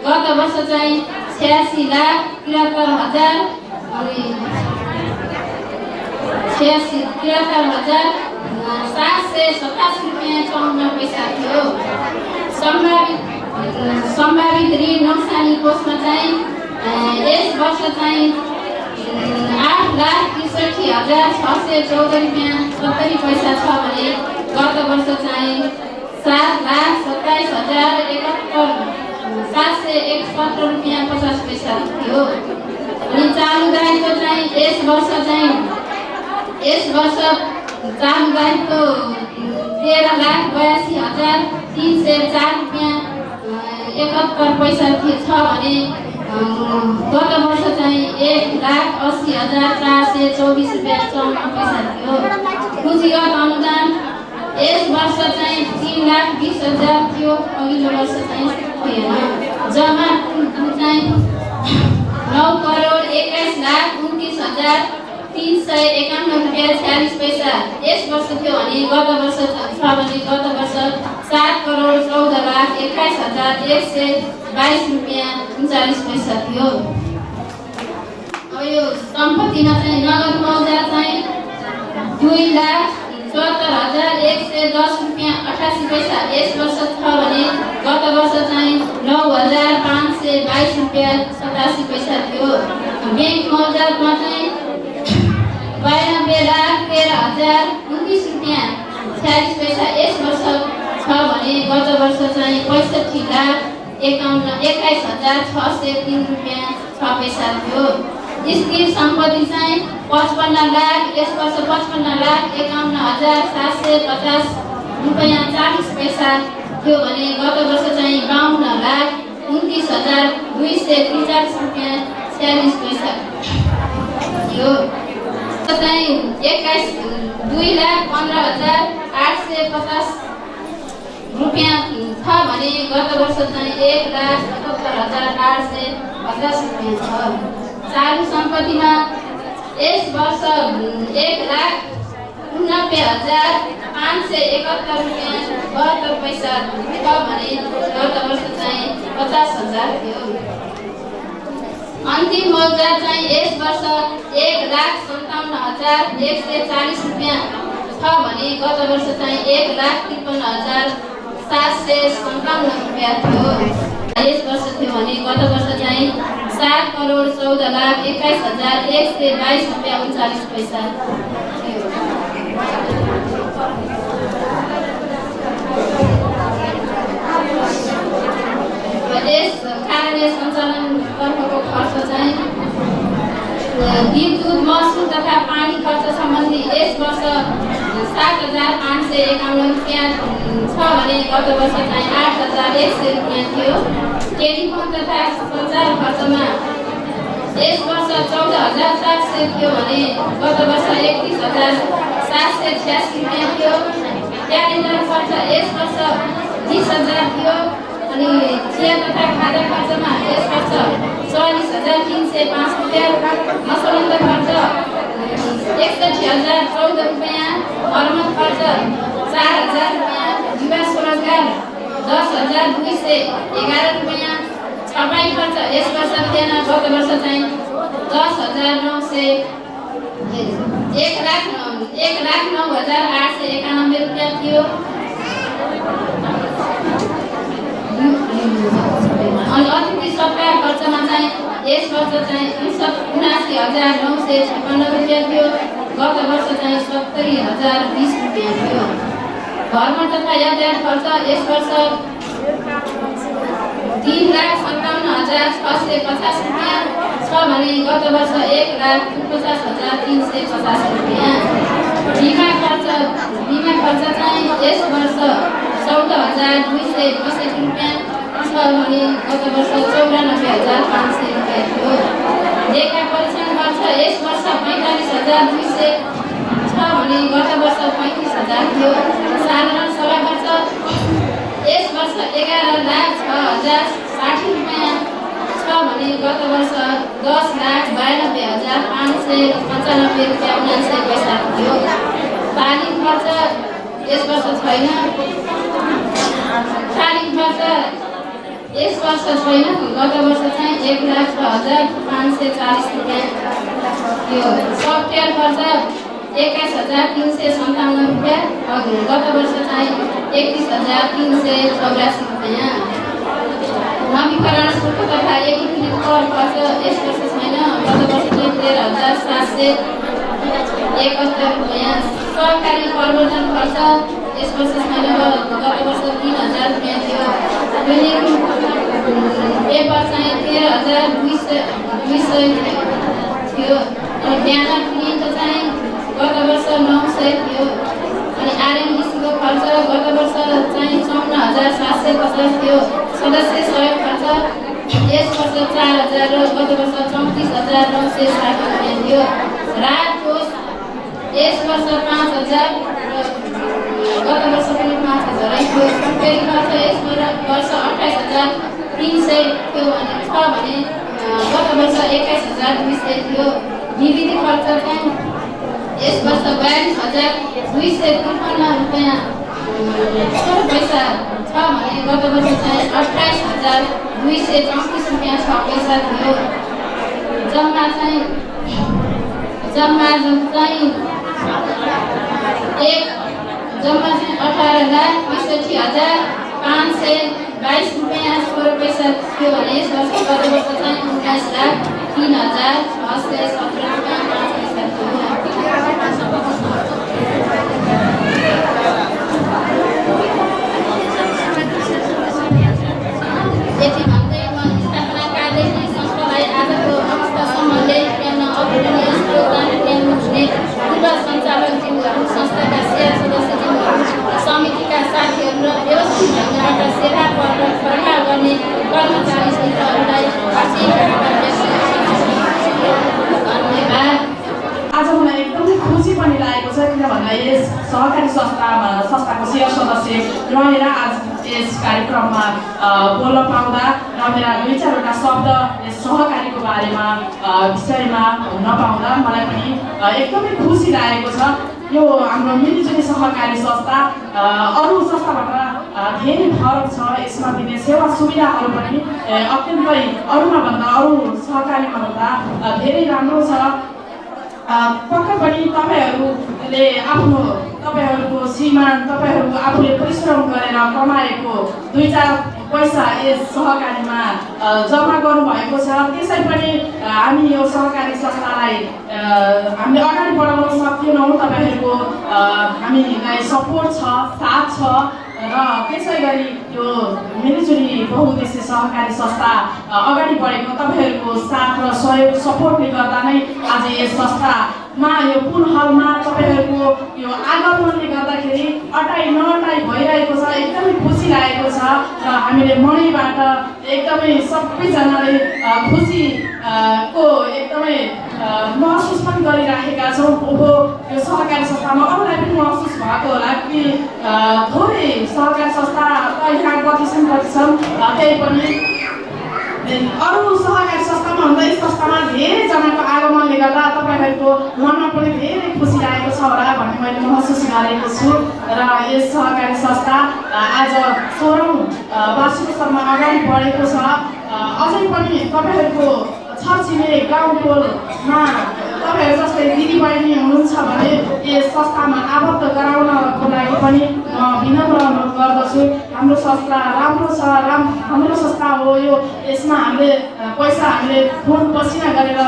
गत वर्ष चाहिँ 86,73,787 रुपियाँ 54 पैसा थियो। सम्भावित ऋण नोक्सानी कोषमा चाहिँ यस वर्ष चाहिँ 8,63,614 रुपियाँ 70 पैसा छ भने गत वर्ष चाहिँ 7,27,771 रुपियाँ 50 पैसा थियो। अनि चालु दायित्व चाहिँ यस वर्ष चालु दायित्व 13,82,304 रुपियाँ 71 पैसा छ भने गत वर्ष चाहिँ 1,80,424 रुपियाँ 54 पैसा थियो। पुँजीगत अनुदान यस वर्ष चाहिँ 3,20,000 थियो, अघिल्लो वर्ष चाहिँ थिएन। जम्मा चाहिँ 9,21,29,351 रुपियाँ 46 पैसा यस वर्ष थियो भने गत वर्ष 7,14,28,122 रुपियाँ 39 पैसा थियो। अब यो सम्पत्तिमा चाहिँ नगद मौजा चाहिँ 2,74,110 रुपियाँ 88 पैसा यस वर्ष छ भने गत वर्ष चाहिँ 9,522 रुपियाँ 87 पैसा थियो। ब्याङ्क मौजामा चाहिँ 92,13,029 रुपियाँ 46 पैसा यस वर्ष छ भने गत वर्ष चाहिँ 65,21,603 रुपियाँ 6 पैसा थियो। स्थिर सम्पत्ति चाहिँ 55 लाख यस वर्ष 55,51,750 रुपियाँ 40 पैसा थियो भने गत वर्ष चाहिँ 52,29,243 रुपियाँ 46 पैसा थियो। चाहिँ 2,15,850 रुपियाँ छ भने गत वर्ष चाहिँ 1,77,850 रुपियाँ छ। चालु सम्पत्तिमा यस वर्ष 1,89,571 रुपियाँ 72 पैसा छ भने गत वर्ष चाहिँ 50,000 थियो। अन्तिम मौजा चाहिँ यस वर्ष 1,57,140 रुपियाँ छ भने गत वर्ष चाहिँ 1,53,757 रुपियाँ थियो। यस वर्ष थियो भने गत वर्ष चाहिँ 7,14,21,122 रुपियाँ 39 पैसा थियो। यस कार्य सञ्चालन तर्फको खर्च चाहिँ विद्युत महसुल तथा पानी खर्च सम्बन्धी यस वर्ष 7,551 रुपियाँ छ भने गत वर्ष चाहिँ 8,100 रुपियाँ थियो। टेलिफोन तथा सञ्चार खर्चमा यस वर्ष 14,400 थियो भने गत वर्ष 31,786 रुपियाँ थियो। क्यालेन्डर खर्च यस वर्ष 20,000 थियो अनि चिया तथा खाजा खर्चमा यस वर्ष 44,305 रुपियाँ। मसलन्द खर्च 61,014 रुपियाँ। मर्मत खर्च 4,000 रुपियाँ। युवा स्वरोजगार 10,211 रुपियाँ। छपाई खर्च यस वर्ष थिएन, गत वर्ष चाहिँ 10,900 1,09,891 रुपियाँ थियो। अनि अतिथि सत्कार खर्चमा चाहिँ यस वर्ष चाहिँ 79,956 रुपियाँ थियो। गत वर्ष चाहिँ 70,020 रुपियाँ थियो। भ्रमण तथा यातायात खर्च यस वर्ष 3,57,650 रुपियाँ छ भने गत वर्ष 1,49,350 रुपियाँ। बिमा खर्च चाहिँ यस वर्ष 14,265 रुपियाँ छ भने गत वर्ष 94,500 रुपियाँ थियो। लेखा परीक्षण खर्च यस वर्ष 45,200 छ भने गत वर्ष 35,000 थियो। साधारण सभा खर्च यस वर्ष 11,06,060 रुपियाँ छ भने गत वर्ष 10,92,595 रुपियाँ 79 पैसा थियो। तालिम खर्च यस वर्ष छैन। गत वर्ष चाहिँ 1,06,540 रुपियाँ थियो। सफ्टवेयर खर्च 21,357 रुपियाँ गत वर्ष चाहिँ 31,384 रुपियाँ। नवीकरण शुल्क तथा एकीकृत कर खर्च यस वर्ष छैन। गत वर्ष चाहिँ 13,771 रुपियाँ। सहकारी प्रवर्धन खर्च यस वर्ष छैन। गत वर्ष 3,000 रुपियाँ थियो। पेपर चाहिँ 13,200 थियो। अनि ब्यानर प्रिन्ट चाहिँ गत वर्ष 900 थियो। अनि आरएमडीसीको खर्च गत वर्ष चाहिँ 54,750 थियो। सदस्य सहयोग खर्च यस वर्ष 4,000 र गत वर्ष 34,960 रुपियाँ थियो। राजकोष यस वर्ष 5,000 गत वर्ष पनि 5,000 थियो। सफ्टवेयर खर्च यस वर्ष 28,300 थियो भने गत वर्ष 21,200 थियो। निविधि खर्च चाहिँ यस वर्ष 42,253 रुपियाँ पैसा छ भने गत वर्ष चाहिँ 28,234 रुपियाँ 6 पैसा थियो। जम्मा चाहिँ 18,65,522 रुपियाँ 16 पैसा थियो भने यस वर्ष गत वर्ष चाहिँ 19,03,617 रुपियाँ 5 पैसा थियो। यति भन्दै म स्थापना कार्यदेखि संस्थालाई आजको अवस्थासम्म ल्याइ पुर्याउन अग्रणी योगदान पुर्याउनुहुने पूर्व सञ्चालकज्यूहरू, संस्थाका सेवा सदस्यज्यूहरू, समितिका साथीहरू र व्यवस्थित ढङ्गबाट सेवा प्रभाव गर्ने कर्मचारी सहितहरूलाई धन्यवाद। आज मलाई एकदमै खुसी पनि लागेको छ किन भन्दा यस सहकारी संस्थाको सेवा सदस्य रहेर आज यस कार्यक्रममा बोल्न पाउँदा र मेरा 2-4वटा शब्द यस सहकारीको बारेमा विषयमा हुन पाउँदा मलाई पनि एकदमै खुसी लागेको छ। यो हाम्रो मिलिजुली सहकारी संस्था अरू संस्थाभन्दा धेरै फरक छ। यसमा दिने सेवा सुविधाहरू पनि अत्यन्तै अरूमा भन्दा अरू सहकारीमा भन्दा धेरै राम्रो छ। पक्कै पनि तपाईँहरूको श्रीमान तपाईँहरू आफूले परिश्रम गरेर कमाएको 2-4 पैसा यस सहकारीमा जम्मा गर्नुभएको छ। त्यसै पनि हामी यो सहकारी संस्थालाई हामीले अगाडि बढाउन सक्दैनौँ। तपाईँहरूको हामीलाई सपोर्ट छ, साथ छ र त्यसै गरी यो मिलिजुली बहुउद्देश्य सहकारी संस्था अगाडि बढेको तपाईँहरूको साथ र सहयोग सपोर्टले गर्दा नै आज यस संस्थामा यो पुन हलमा तपाईँहरूको यो आगमनले गर्दाखेरि अटाइ नअटाइ भइरहेको छ। एकदमै खुसी लागेको छ र हामीले मनैबाट एकदमै सबैजनाले खुसी को एकदमै महसुस पनि गरिराखेका छौँ। यो सहकारी संस्थामा अरूलाई पनि महसुस भएको होला कि थोरै सहकारी संस्था यहाँ कति छन् त्यही पनि अरू सहकारी संस्थामा भन्दा यस संस्थामा धेरैजनाको आगमनले गर्दा तपाईँहरूको मनमा पनि धेरै खुसी लागेको छ होला भन्ने मैले महसुस गरेको छु। र यस सहकारी संस्था आज 16औं वार्षिकोत्सवमा अगाडि बढेको छ। अझै पनि तपाईँहरूको छरछिमेक गाउँटोलमा तपाईँहरू जस्तै दिदीबहिनी हुनुहुन्छ भने यस संस्थामा आबद्ध गराउनको लागि पनि विनम्र अनुरोध गर्दछु। हाम्रो संस्था राम्रो छ, हाम्रो संस्था हो यो। यसमा हामीले पैसा हामीले खुन पसिना गरेर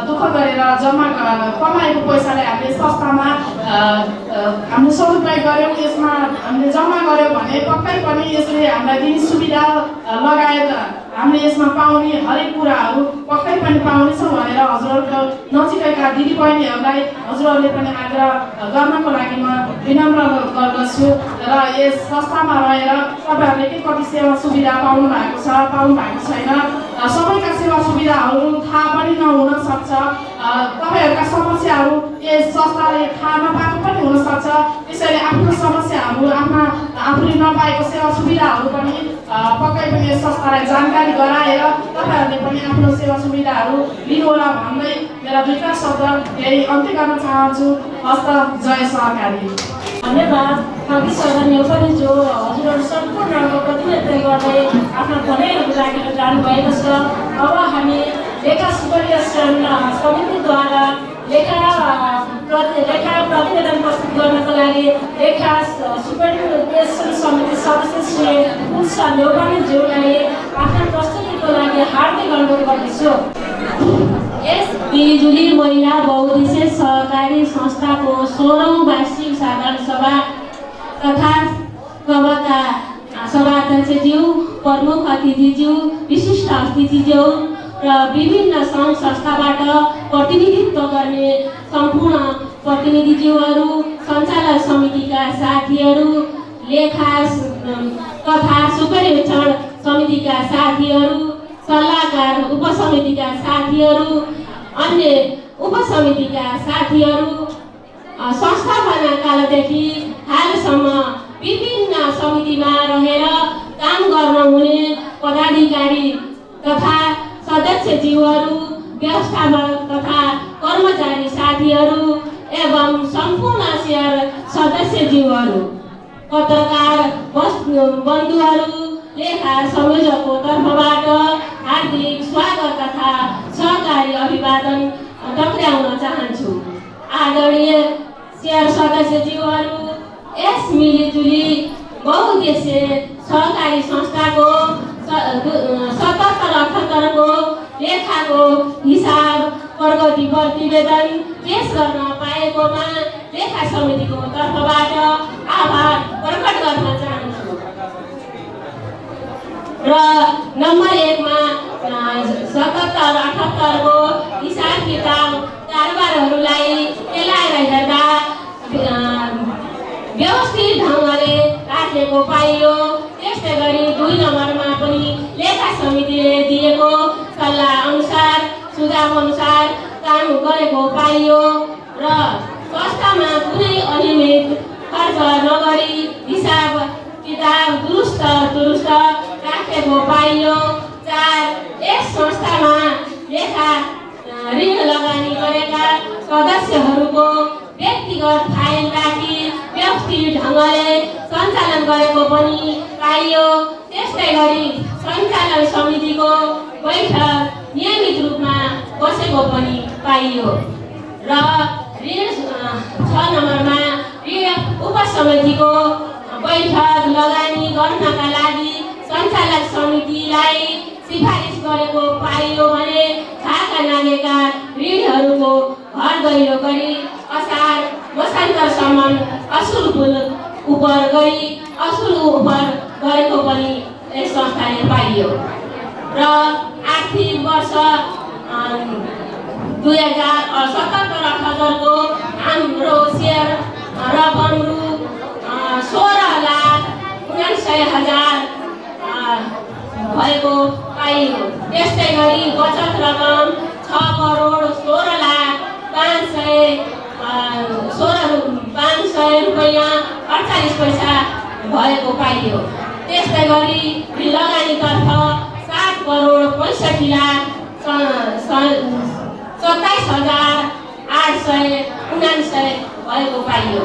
दुःख गरेर जम्मा कमाएको पैसाले हामीले संस्थामा हामीले सदुपयोग गऱ्यौँ। यसमा हामीले जम्मा गऱ्यौँ भने पक्कै पनि यसले हामीलाई दिने सुविधा लगायत हामीले यसमा पाउने हरेक कुराहरू पक्कै पनि पाउनेछौँ भनेर हजुरहरूको नजिकैका दिदीबहिनीहरूलाई हजुरहरूले पनि आग्रह गर्नको लागि म विनम्र गर्दछु। र यस संस्थामा रहेर तपाईँहरूले के कति सेवा सुविधा पाउनु भएको छ, पाउनु भएको छैन, सबैका सेवा सुविधाहरू थाहा पनि नहुन सक्छ। तपाईँहरूका समस्याहरू यस संस्थाले थाहा नपाएको पनि हुनसक्छ। त्यसैले आफ्नो समस्याहरू आफूले नपाएको सेवा सुविधाहरू पनि पक्कै पनि यस संस्थालाई जानकारी गराएर तपाईँहरूले पनि आफ्नो सेवा सुविधाहरू लिनुहोला भन्दै मेरा दुईटा शब्द यही अन्त्य गर्न चाहन्छु। हस्त जय सहकारी। धन्यवाद। अघि सदन पनि जो हजुरहरू सम्पूर्णको प्रतिनिधित्व गर्दै आफ्ना भनाइहरू राखेर जानुभएको छ। अब हामी लेखा सुपरिवेशन समितिद्वारा लेखा प्रतिवेदन प्रस्तुत गर्नको लागि लेखा सुपरिवेशन समिति सदस्य श्री उषा नेउपानेज्यूलाई आफ्ना प्रस्तुतिको लागि हार्दिक अनुरोध गर्दछु। यस मिलिजुली महिला बहुउद्देश्य सहकारी संस्थाको 16औं वार्षिक साधारण सभा तथा सभाका सभाध्यक्षज्यू, प्रमुख अतिथिज्यू, विशिष्ट अतिथिज्यू र विभिन्न सङ्घ संस्थाबाट प्रतिनिधित्व गर्ने सम्पूर्ण प्रतिनिधिज्यूहरू, सञ्चालक समितिका साथीहरू, लेखा तथा सुपरिवेक्षण समितिका साथीहरू, सल्लाहकार उपसमितिका साथीहरू, अन्य उपसमितिका साथीहरू, संस्थापना कालदेखि हालसम्म विभिन्न समितिमा रहेर काम गर्न हुने पदाधिकारी तथा सदस्यज्यूहरू, व्यवस्थापक तथा कर्मचारी साथीहरू एवं सम्पूर्ण शेयर सदस्यज्यूहरू, पत्रकार बन्धुहरू, लेखा संयोजकको तर्फबाट हार्दिक स्वागत तथा सहकारी अभिवादन टक्र्याउन चाहन्छु। आदरणीय शेयर सदस्यज्यूहरू, यस मिलिजुली बहुउद्देश्य सहकारी संस्थाको 77-78 को लेखाको हिसाब प्रगति प्रतिवेदन पेश गर्न पाएकोमा लेखा समितिको तर्फबाट आभार प्रकट गर्न चाहन्छु। र नम्बर 1 मा 77-78 को हिसाब किताब कारबारहरूलाई केलाएर हेर्दा व्यवस्थित ढङ्गले राखेको पाइयो। त्यस्तै गरी 2 नम्बरमा पनि लेखा समितिले दिएको सल्लाह अनुसार सुझाव अनुसार काम गरेको पाइयो र संस्थामा कुनै अनियमित खर्च नगरी हिसाब किताब दुरुस्त राखेको पाइयो। 4 यस संस्थामा लेखा ऋण लगानी गरेका सदस्यहरूको व्यक्तिगत फाइल राखी व्यवस्थित ढङ्गले सञ्चालन गरेको पनि पाइयो। त्यस्तै गरी सञ्चालन समितिको बैठक नियमित रूपमा बसेको पनि पाइयो र ऋण 6 नम्बरमा ऋण उपसमितिको बैठक लगानी गर्नका लागि सञ्चालक समितिलाई सिफारिस गरेको पाइयो भने थाहा लागेका ऋणहरूको घर दैलो गरी असार मसान्तरसम्म असुल उपर गरेको पनि यस संस्थाले पाइयो र आर्थिक वर्ष 2077-78 को हाम्रो सेयर रकम रु 16,79,000 भएको पाइयो। त्यस्तै गरी बचत रकम 6,05,500 रुपैयाँ 48 पैसा भएको पाइयो। त्यस्तै गरी लगानीतर्फ 7,65,27,899 भएको पाइयो।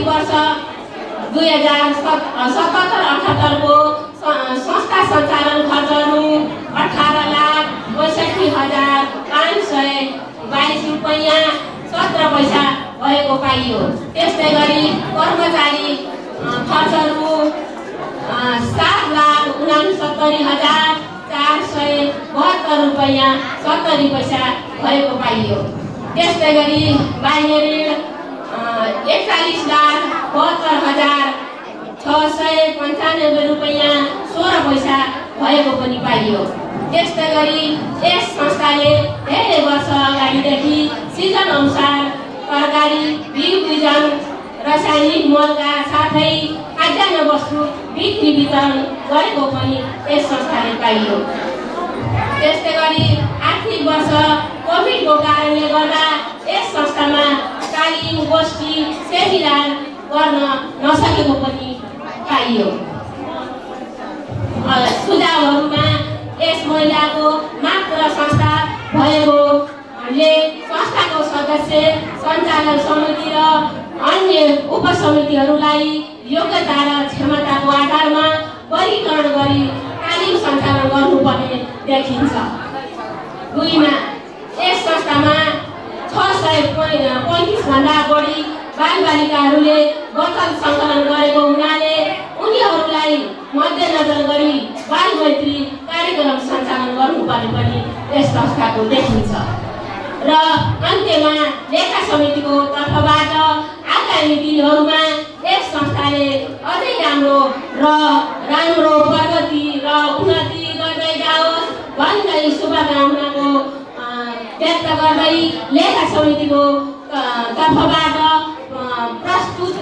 आर्थिक वर्ष 2077-78 को संस्था सञ्चालन खर्चहरू 18,62,522 रुपैयाँ 17 पैसा भएको पाइयो। त्यस्तै गरी कर्मचारी खर्चहरू 7,69,472 रुपैयाँ 70 पैसा भएको पाइयो। त्यस्तै गरी बाह्य ऋण 41,72,695 रुपैयाँ 16 पैसा भएको पनि पाइयो। त्यस्तै गरी यस संस्थाले धेरै वर्ष अगाडिदेखि सिजन अनुसार तरकारी, बिउ बिजन, रासायनिक मलका साथै खाद्यान्न वस्तु बिक्री वितरण गरेको पनि यस संस्थाले पाइयो। त्यस्तै गरी आर्थिक वर्ष कोभिडको कारणले गर्दा यस संस्थामा तालिम, गोष्ठी, सेमिनार गर्न नसकेको पनि पाइयो। सुझावहरूमा यस महिलाको मात्र संस्था भएकोले संस्थाको सदस्य, सञ्चालक समिति र अन्य उपसमितिहरूलाई योग्यता र क्षमताको आधारमा वर्गीकरण गरी तालिम सञ्चालन गर्नुपर्ने देखिन्छ। 2 मा यस संस्थामा 635 भन्दा बढी बालबालिकाहरूले वचन सङ्कलन गरेको हुनाले उनीहरूलाई मध्यनजर गरी बाल मैत्री कार्यक्रम सञ्चालन गर्नुपर्ने पनि यस संस्थाको देखिन्छ। र अन्त्यमा लेखा समितिको तर्फबाट आगामी दिनहरूमा यस संस्थाले अझै राम्रो प्रगति र उन्नति गर्दै जाओस् भन्दै शुभकामनाको व्यक्त गर्दै लेखा समितिको तर्फबाट प्रस्तुत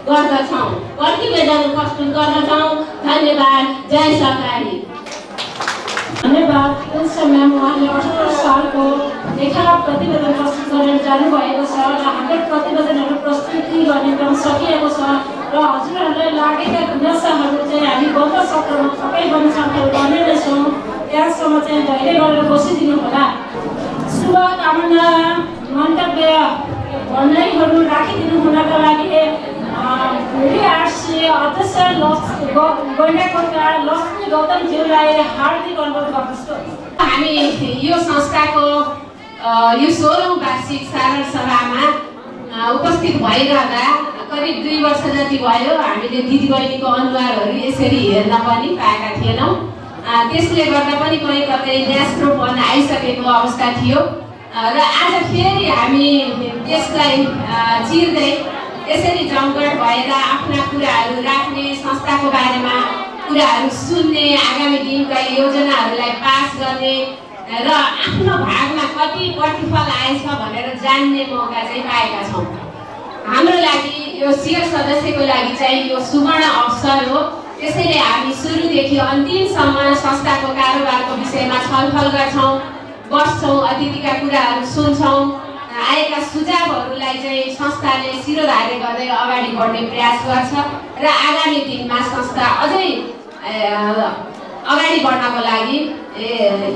गर्दछौँ, प्रतिवेदन प्रस्तुत गर्दछौँ। धन्यवाद। जय सहकारी। धन्यवाद। उस समय उहाँले 78 सालको लेखा प्रतिवेदन प्रस्तुत गरेर जानुभएको छ र हाम्रो प्रतिवेदनहरू प्रस्तुति गर्ने क्रम सकिएको छ र हजुरहरूलाई लागेका गुनासाहरू चाहिँ हामी गत सत्रमा सबै पनि छलफल गर्ने नै छौँ। त्यहाँसम्म चाहिँ धैर्य गरेर बसिदिनु होला। शुभकामना मन्तव्य भनाइहरू राखिदिनु हुनका लागि RC अध्यक्ष गैंडाकोटका लक्ष्मी गौतमज्यूलाई हार्दिक अनुरोध गर्दछु। हामी यो संस्थाको यो 16औं वार्षिक साधारण सभामा उपस्थित भइरहँदा करिब 2 वर्ष जति भयो। हामीले दिदीबहिनीको अनुहारहरू यसरी हेर्न पनि पाएका थिएनौँ। त्यसले गर्दा पनि कहीँ कतै न्यास्रोपन आइसकेको अवस्था थियो र आज फेरि हामी त्यसलाई चिर्दै यसरी जमघट भएर आफ्ना कुराहरू राख्ने, संस्थाको बारेमा कुराहरू सुन्ने, आगामी दिनका योजनाहरूलाई पास गर्ने र आफ्नो भागमा कति प्रतिफल आएछ भनेर जान्ने मौका चाहिँ पाएका छौँ। हाम्रो लागि यो शिर सदस्यको लागि चाहिँ यो सुवर्ण अवसर हो। त्यसैले हामी सुरुदेखि अन्तिमसम्म संस्थाको कारोबारको विषयमा छलफल गर्छौँ, बस्छौँ, अतिथिका कुराहरू सुन्छौँ, आएका सुझावहरूलाई चाहिँ संस्थाले शिरोधार्य गर्दै अगाडि बढ्ने प्रयास गर्छ र आगामी दिनमा संस्था अझै अगाडि बढ्नको लागि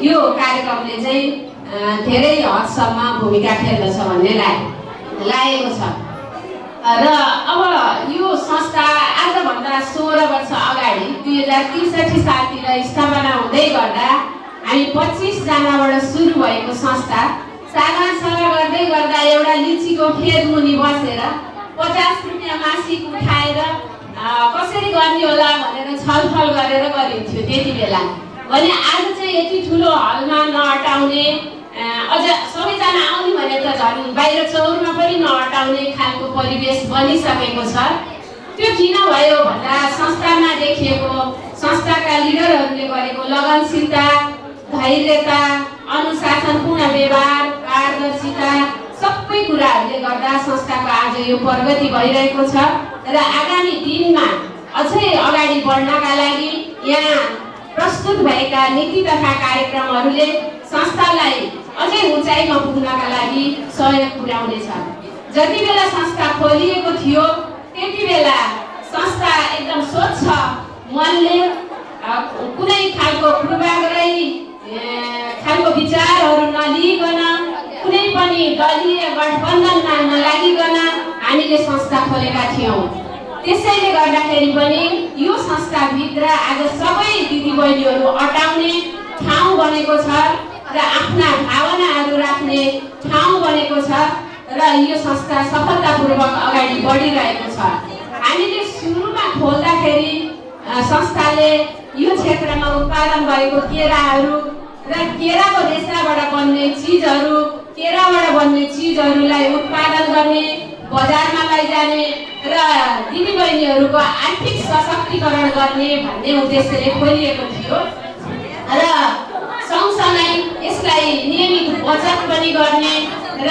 यो कार्यक्रमले चाहिँ धेरै हदसम्म भूमिका खेल्दछ भन्ने लागेको छ। र अब यो संस्था आजभन्दा 16 वर्ष अगाडि 2063 सालतिर स्थापना हुँदै गर्दा हामी 25 जनाबाट सुरु भएको संस्था साधारण सभा गर्दै गर्दा एउटा लिचीको खेत मुनि बसेर 50 रुपियाँ मासिक उठाएर कसरी गर्ने होला भनेर छलफल गरेर गरिन्थ्यो त्यति बेला। भने आज चाहिँ यति ठुलो हलमा नअटाउने, अझ सबैजना आउने भने त झन् बाहिर चौरमा पनि नअटाउने खालको परिवेश बनिसकेको छ। त्यो किन भयो भन्दा संस्थामा देखिएको संस्थाका लिडरहरूले गरेको लगनशीलता, धैर्यता, अनुशासनपूर्ण व्यवहार, पारदर्शिता सबै कुराहरूले गर्दा संस्थाको आज यो प्रगति भइरहेको छ र आगामी दिनमा अझै अगाडि बढ्नका लागि यहाँ प्रस्तुत भएका नीति तथा कार्यक्रमहरूले संस्थालाई अझै उचाइमा पुग्नका लागि सहयोग पुर्याउनेछ। जति बेला संस्था खोलिएको थियो त्यति बेला संस्था एकदम स्वच्छ मनले कुनै खालको पूर्वाग्रही खालको विचारहरू नलिइकन, कुनै पनि दलीय गठबन्धनमा नलागिकन हामीले संस्था खोलेका थियौँ। त्यसैले गर्दाखेरि पनि यो संस्थाभित्र आज सबै दिदीबहिनीहरू अटाउने ठाउँ बनेको छ र आफ्ना भावनाहरू राख्ने ठाउँ बनेको छ र यो संस्था सफलतापूर्वक अगाडि बढिरहेको छ। हामीले सुरुमा खोल्दाखेरि संस्थाले यो क्षेत्रमा उत्पादन भएको केराहरू र केराको रेसाबाट बन्ने चिजहरू, केराबाट बन्ने चिजहरूलाई उत्पादन गर्ने, बजारमा लैजाने र दिदीबहिनीहरूको आर्थिक सशक्तिकरण गर्ने भन्ने उद्देश्यले खोलिएको थियो र सँगसँगै यसलाई नियमित बचत पनि गर्ने र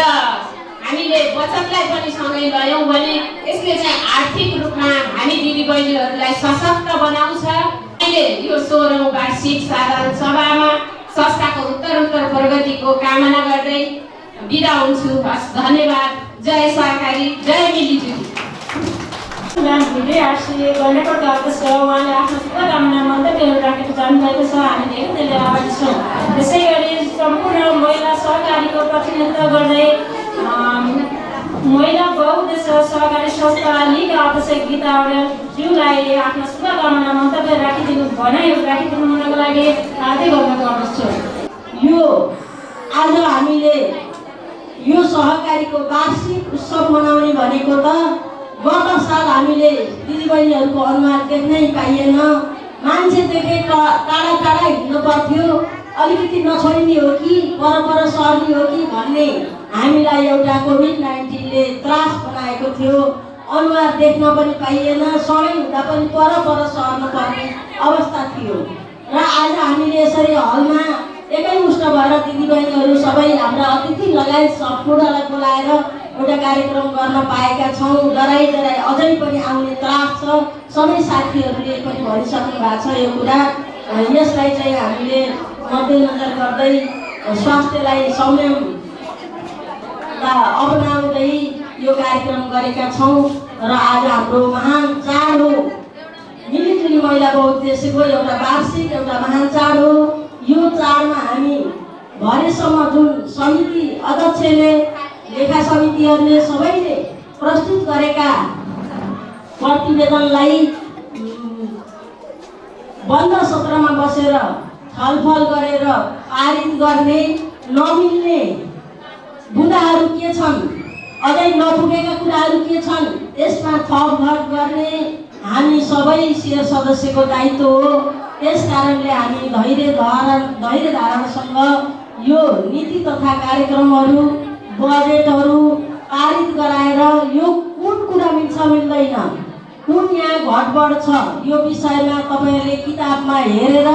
हामीले बचतलाई पनि सँगै लयौँ भने यसले चाहिँ आर्थिक रूपमा हामी दिदीबहिनीहरूलाई सशक्त बनाउँछ। अहिले यो 16औं वार्षिक साधारण सभामा संस्थाको उत्तरोत्तर प्रगतिको कामना गर्दै बिदा हुन्छु। हस्, धन्यवाद। जय सहकारी, जय मिलिजुली। भिडियो आरसी गण्डकोटका अध्यक्ष उहाँले आफ्नो शुभकामना मन्तव्यहरू राखेको जानुभएको छ। हामी धेरै धेरै आभारी छौँ। त्यसै गरी सम्पूर्ण महिला सहकारीको प्रतिनिधित्व गर्दै महिला बहुउद्देश्य सहकारी संस्था लीगका अध्यक्ष गीता औडेलज्यूलाई आफ्नो शुभकामना मन्तव्य भनाइहरू राखिदिनु हुनको लागि हार्दिक अनुरोध गर्दछु। यो आज हामीले यो सहकारीको वार्षिक उत्सव मनाउने भनेको त गत साल हामीले दिदीबहिनीहरूको अनुहार देख्नै पाइएन। मान्छे देखे टाढा टाढा हिँड्नु पर्थ्यो, अलिकति नछोड्ने हो कि पर सर्ने हो कि भन्ने हामीलाई एउटा कोभिड-19ले त्रास बनाएको थियो। अनुहार देख्न पनि पाइएन, समय हुँदा पनि पर सर्नु पर्ने अवस्था थियो र आज हामीले यसरी हलमा एकैमुष्ट भएर दिदीबहिनीहरू सबै हाम्रा अतिथि लगायत सम्पूर्णलाई बोलाएर एउटा कार्यक्रम गर्न पाएका छौँ। डराइ अझै पनि आउने त्रास छ। सबै साथीहरूले पनि भनिसक्नु भएको छ यो कुरा। यसलाई चाहिँ हामीले मध्यनजर गर्दै स्वास्थ्यलाई संयम अपनाउँदै यो कार्यक्रम गरेका छौँ र आज हाम्रो महान चाड हो। मिलिजुली महिला बहुउद्देश्यको एउटा वार्षिक एउटा महान चाड हो। यो चाडमा हामी भरेसम्म जुन समिति अध्यक्षले, लेखा समितिहरूले सबैले प्रस्तुत गरेका प्रतिवेदनलाई बन्द सत्रमा बसेर छलफल गरेर पारित गर्ने, नमिल्ने बुँदाहरू के छन्, अझै नपुगेका कुराहरू के छन्, त्यसमा थपघट गर्ने हामी सबै शेयर सदस्यको दायित्व हो। त्यस कारणले हामी धैर्य धारणसँग यो नीति तथा कार्यक्रमहरू, बजेटहरू पारित गराएर यो कुन कुरा मिल्छ मिल्दैन, कुन यहाँ घटबड छ, यो विषयमा तपाईँहरूले किताबमा हेरेर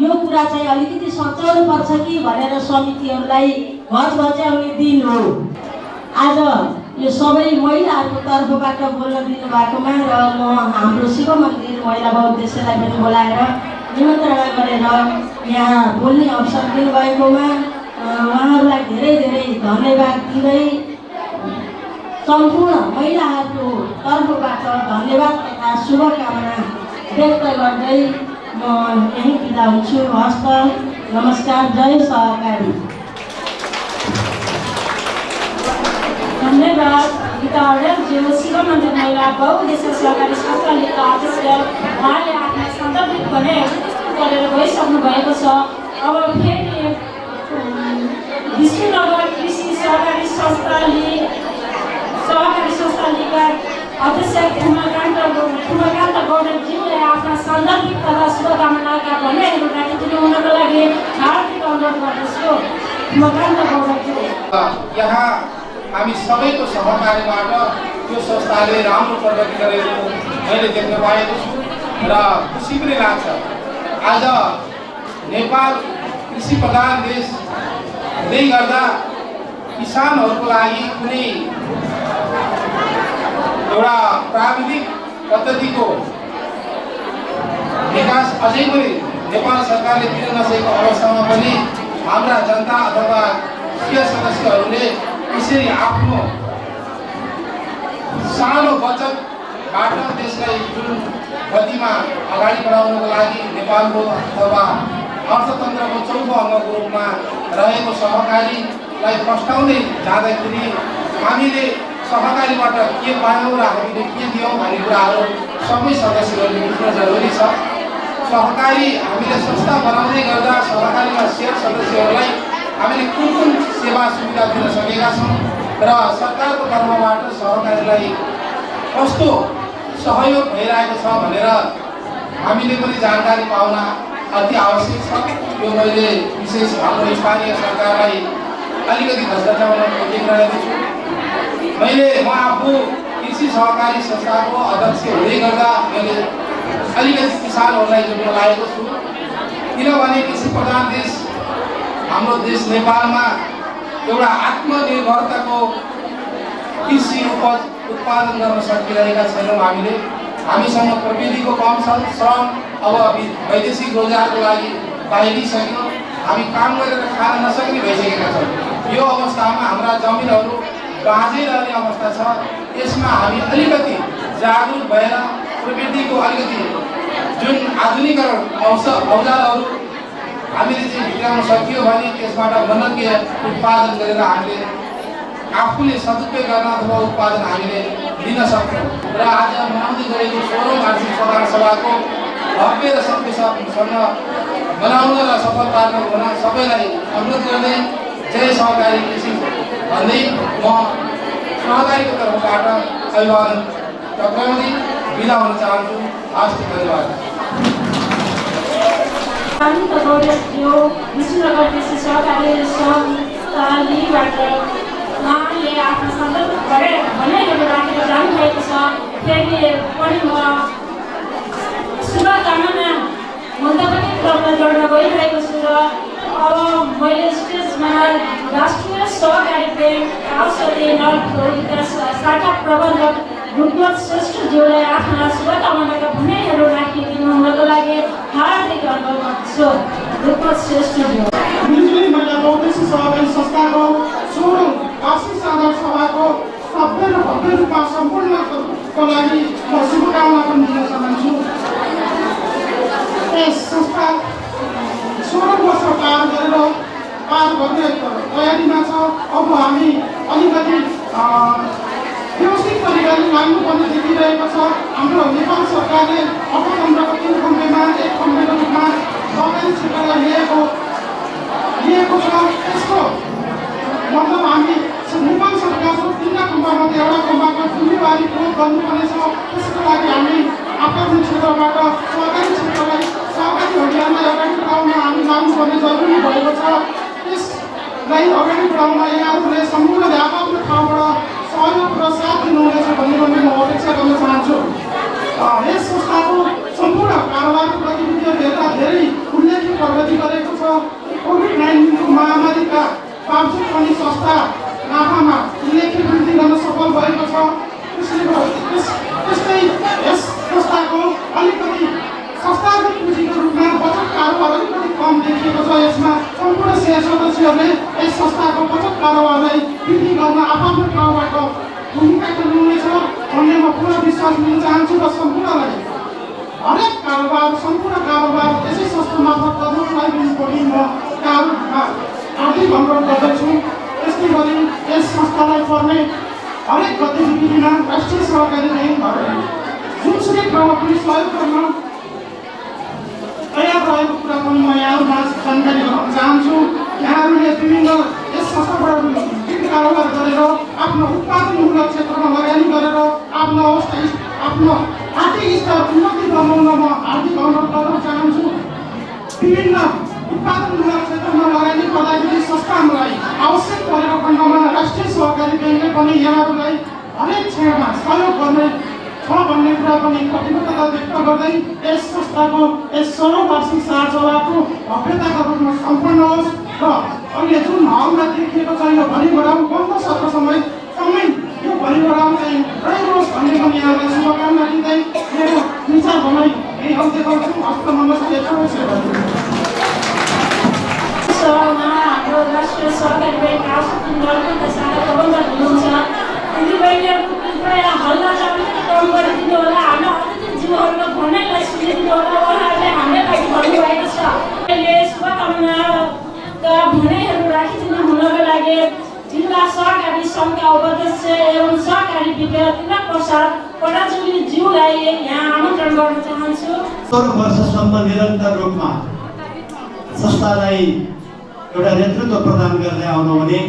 यो कुरा चाहिँ अलिकति सच्याउनु पर्छ कि भनेर समितिहरूलाई घचघच्याउने दिन हो। आज यो सबै महिलाहरूको तर्फबाट बोल्न दिनुभएकोमा र म हाम्रो शिव मन्दिर महिला बहुउद्देश्यलाई पनि बोलाएर निमन्त्रणा गरेर यहाँ बोल्ने अवसर दिनुभएकोमा उहाँहरूलाई धेरै धेरै धन्यवाद दिँदै सम्पूर्ण महिलाहरूको तर्फबाट धन्यवाद तथा शुभकामना व्यक्त गर्दै म यहीँ बिदा हुन्छु। हस्त, नमस्कार, जय सहकारी। धन्यवाद गीता औडेलज्यू, शिव मन्दिर महिला बहुउद्देश्य सहकारी संस्था लीगका अध्यक्ष। उहाँले आफ्नो सन्दर्भित गरेर गइसक्नु भएको छ। अब फेरि विष्णुनगर कृषि सहकारी संस्था लीगका अध्यक्ष कुमारकान्त गौडेलज्यूले आफ्ना सन्दर्भित तथा शुभकामनाका भनाइहरू राखिदिनु हुनको लागि हार्दिक अनुरोध गर्दछु। कुमारकान्त गौडेलज्यू। यहाँ हामी सबैको सहकार्यबाट यो संस्थाले राम्रो प्रगति गरेको मैले देख्न पाएको छु र खुसी पनि लाग्छ। आज नेपाल कृषि प्रधान देश हुँदै गर्दा किसानहरूको लागि कुनै एउटा प्राविधिक पद्धतिको विकास अझै पनि नेपाल सरकारले दिन नसकेको अवस्थामा पनि हाम्रा जनता अथवा शेयर सदस्यहरूले यसरी आफ्नो सानो बचतबाट देशलाई जुन गतिमा अगाडि बढाउनको लागि नेपालको अथवा अर्थतन्त्रको चौथो अङ्गको रूपमा रहेको सहकारीलाई प्रस्ताउँदै जाँदाखेरि हामीले सहकारीबाट के पायौँ र हामीले के दियौँ भन्ने कुराहरू सबै सदस्यहरूले बुझ्न जरुरी छ। सहकारी हामीले संस्था बनाउँदै गर्दा सहकारीमा सेयर सदस्यहरूलाई हामीले कुन कुन सेवा सुविधा दिन सकेका छौँ र सरकारको तर्फबाट सहकारीलाई कस्तो सहयोग भइरहेको छ भनेर हामीले पनि जानकारी पाउन अति आवश्यक छ। यो मैले विशेष हाम्रो स्थानीय सरकारलाई अलिकति भ्रष्टाचार देखिरहेको छु। म आफू कृषि सहकारी संस्थाको अध्यक्ष हुँदै गर्दा मैले अलिकति किसानहरूलाई जोड्न लागेको छु। किनभने कृषि प्रधान देश हाम्रो देश नेपालमा एउटा आत्मनिर्भरताको कृषि उपज उत्पादन गर्न सकिरहेका छैनौँ। हामीसँग प्रविधिको कम छ, श्रम अब वैदेशिक रोजगारको लागि बाहिरिसक्यौँ, हामी काम गरेर खान नसक्ने भइसकेका छौँ। यो अवस्थामा हाम्रा जमिनहरू बाँझै रहने अवस्था छ। यसमा हामी अलिकति जागरुक भएर प्रविधिको अलिकति जुन आधुनिकरण औजारहरू हामीले चाहिँ भित्राउन सकियो भने त्यसबाट गणनीय उत्पादन गरेर हामीले आफूले सदुपयोग गर्न अथवा उत्पादन हामीले दिन सक्छौँ। र आज मनाउँदै गरेको 16औं वार्षिक साधारण सभाको भव्य र सफलसँग बनाउन र सफल पार्न सबैलाई अनुरोध गर्दै जय सहकारी कृषि भन्दै म सहकारीको तर्फबाट अभिवादन टक्राउँदै बिदा हुन चाहन्छु। हस्त धन्यवाद। यो विष्णुनगर कृषि सहकारी संस्थाबाट उहाँले आफ्नो सन्दर्भ भनाइहरू राखेर जानुभएको छ। फेरि पनि म शुभकामना मन्तव्य क्रममा जोड्न गइरहेको छु। र अब मैले स्टेजमा राष्ट्रिय सहकारी ब्याङ्क औषधि नलको विकास शाखा प्रबन्धक रूपनाथ श्रेष्ठज्यूलाई आफ्ना शुभकामनाका भनाइहरू राखिदिनु हुनको लागि हार्दिक अनुरोध गर्छु। रूपनाथ श्रेष्ठज्यू। बिजुली महिला बहुद्देश्य सहकारी संस्थाको 16औं वार्षिक साधारण सभाको सभ्य र भव्य रूपमा सम्पूर्णको लागि म शुभकामना पनि दिन चाहन्छु। यस संस्था 16 वर्ष पार गर्ने तयारीमा छ। अब हामी अलिकति व्यवस्थित तरिकाले लाग्नुपर्ने देखिरहेको छ। हाम्रो नेपाल सरकारले अर्थतन्त्रको 3 खण्डमा 1 खण्डको रूपमा सहकारी क्षेत्रलाई लिएको छ। त्यसको मतलब हामी नेपाल सरकारको 3 खण्डमध्ये एउटा खण्डको जिम्मेवारी पूर्ण गर्नुपर्नेछ। त्यसको लागि हामी आफ्नो क्षेत्रबाट सहकारी क्षेत्रलाई सहकारी अभियानलाई अगाडि बढाउन हामी लाग्नुपर्ने जरुरी भएको छ। त्यसलाई अगाडि बढाउन यहाँहरूले सम्पूर्णले आफ्नो ठाउँबाट सहयोग र साथ दिनुहुनेछ भन्ने पनि म अपेक्षा गर्न चाहन्छु। यस संस्थाको सम्पूर्ण कारोबारको गतिविधिहरू हेर्दा धेरै उल्लेखनीय प्रगति गरेको छ। कोभिड-19 महामारीका बावजुद पनि संस्था नाफामा उल्लेखनीय वृद्धि गर्न सफल भएको छ। त्यस्तै यस संस्थाको अलिकति संस्थागत पुँजीको रूपमा बचत कारोबार अलिकति कम देखिएको छ। यसमा सम्पूर्ण सेयर सदस्यहरूले यस संस्थाको बचत कारोबारलाई वृद्धि गर्न आफ्नो ठाउँबाट भूमिका खेल्नुहुनेछ भन्ने म पूर्ण विश्वास दिन चाहन्छु। र सम्पूर्णलाई हरेक कारोबार सम्पूर्ण कारोबार यसै संस्था मार्फत गर्नलाई पनि म हार्दिक अनुरोध गर्दछु। त्यस्तै गरी यस संस्थालाई पर्ने हरेक गतिविधिमा राष्ट्रिय सहकारी ब्याङ्क जुनसुकै ठाउँमा पनि सहयोग गर्न तयार रहेको कुरा पनि म यहाँहरूमा जानकारी गराउन चाहन्छु। यहाँहरूले विभिन्न यस संस्थाबाट कारोबार गरेर आफ्नो उत्पादनमूलक क्षेत्रमा लगानी गरेर आफ्नो आर्थिक स्तर उन्नति बनाउन म हार्दिक अनुरोध गर्न चाहन्छु। विभिन्न उत्पादनमूलक क्षेत्रमा लगानी गर्दाखेरि संस्थाहरूलाई आवश्यक परेको खण्डमा राष्ट्रिय सहकारी ब्याङ्कले पनि यहाँहरूलाई हरेक क्षेत्रमा सहयोग गर्ने छ भन्ने कुरा पनि प्रतिबद्धता व्यक्त गर्दै यस संस्थाको यस 16औं वार्षिक साधारण सभाको भव्यताका रूपमा सम्पन्न होस् र अहिले जुन हलमा देखिएको छ यो भलिबडाउ बन्द सत्र समय यो भलिबडाउ चाहिँ रहोस् भन्ने पनि यहाँलाई शुभकामना दिँदै मेरो विचार भनाइ यही अन्त्य गर्छु। हस्त नमस्ते। हाम्रो राष्ट्रिय सहकारी ब्याङ्क औषधि नलको शाखा प्रबन्धक हुनुहुन्छ। दिदीबहिनीहरूको कृपया हल्ला चाल्न कम गरिदिनु होला। हाम्रो अतिथिज्यूहरूको भनाइलाई सुनिदिनु होला। उहाँहरूले हाम्रो लागि भन्नुभएको छ। अहिले शुभकामनाका भनाइहरू राखिदिनु हुनको लागि जिल्ला सहकारी सङ्घका उपाध्यक्ष एवं सहकारी विक्रेता तिलक प्रसाद पटाजुलीज्यूलाई यहाँ आमन्त्रण गर्न चाहन्छु। 16 वर्षसम्म निरन्तर रूपमा संस्थालाई एउटा नेतृत्व प्रदान गर्दै आउनुहुने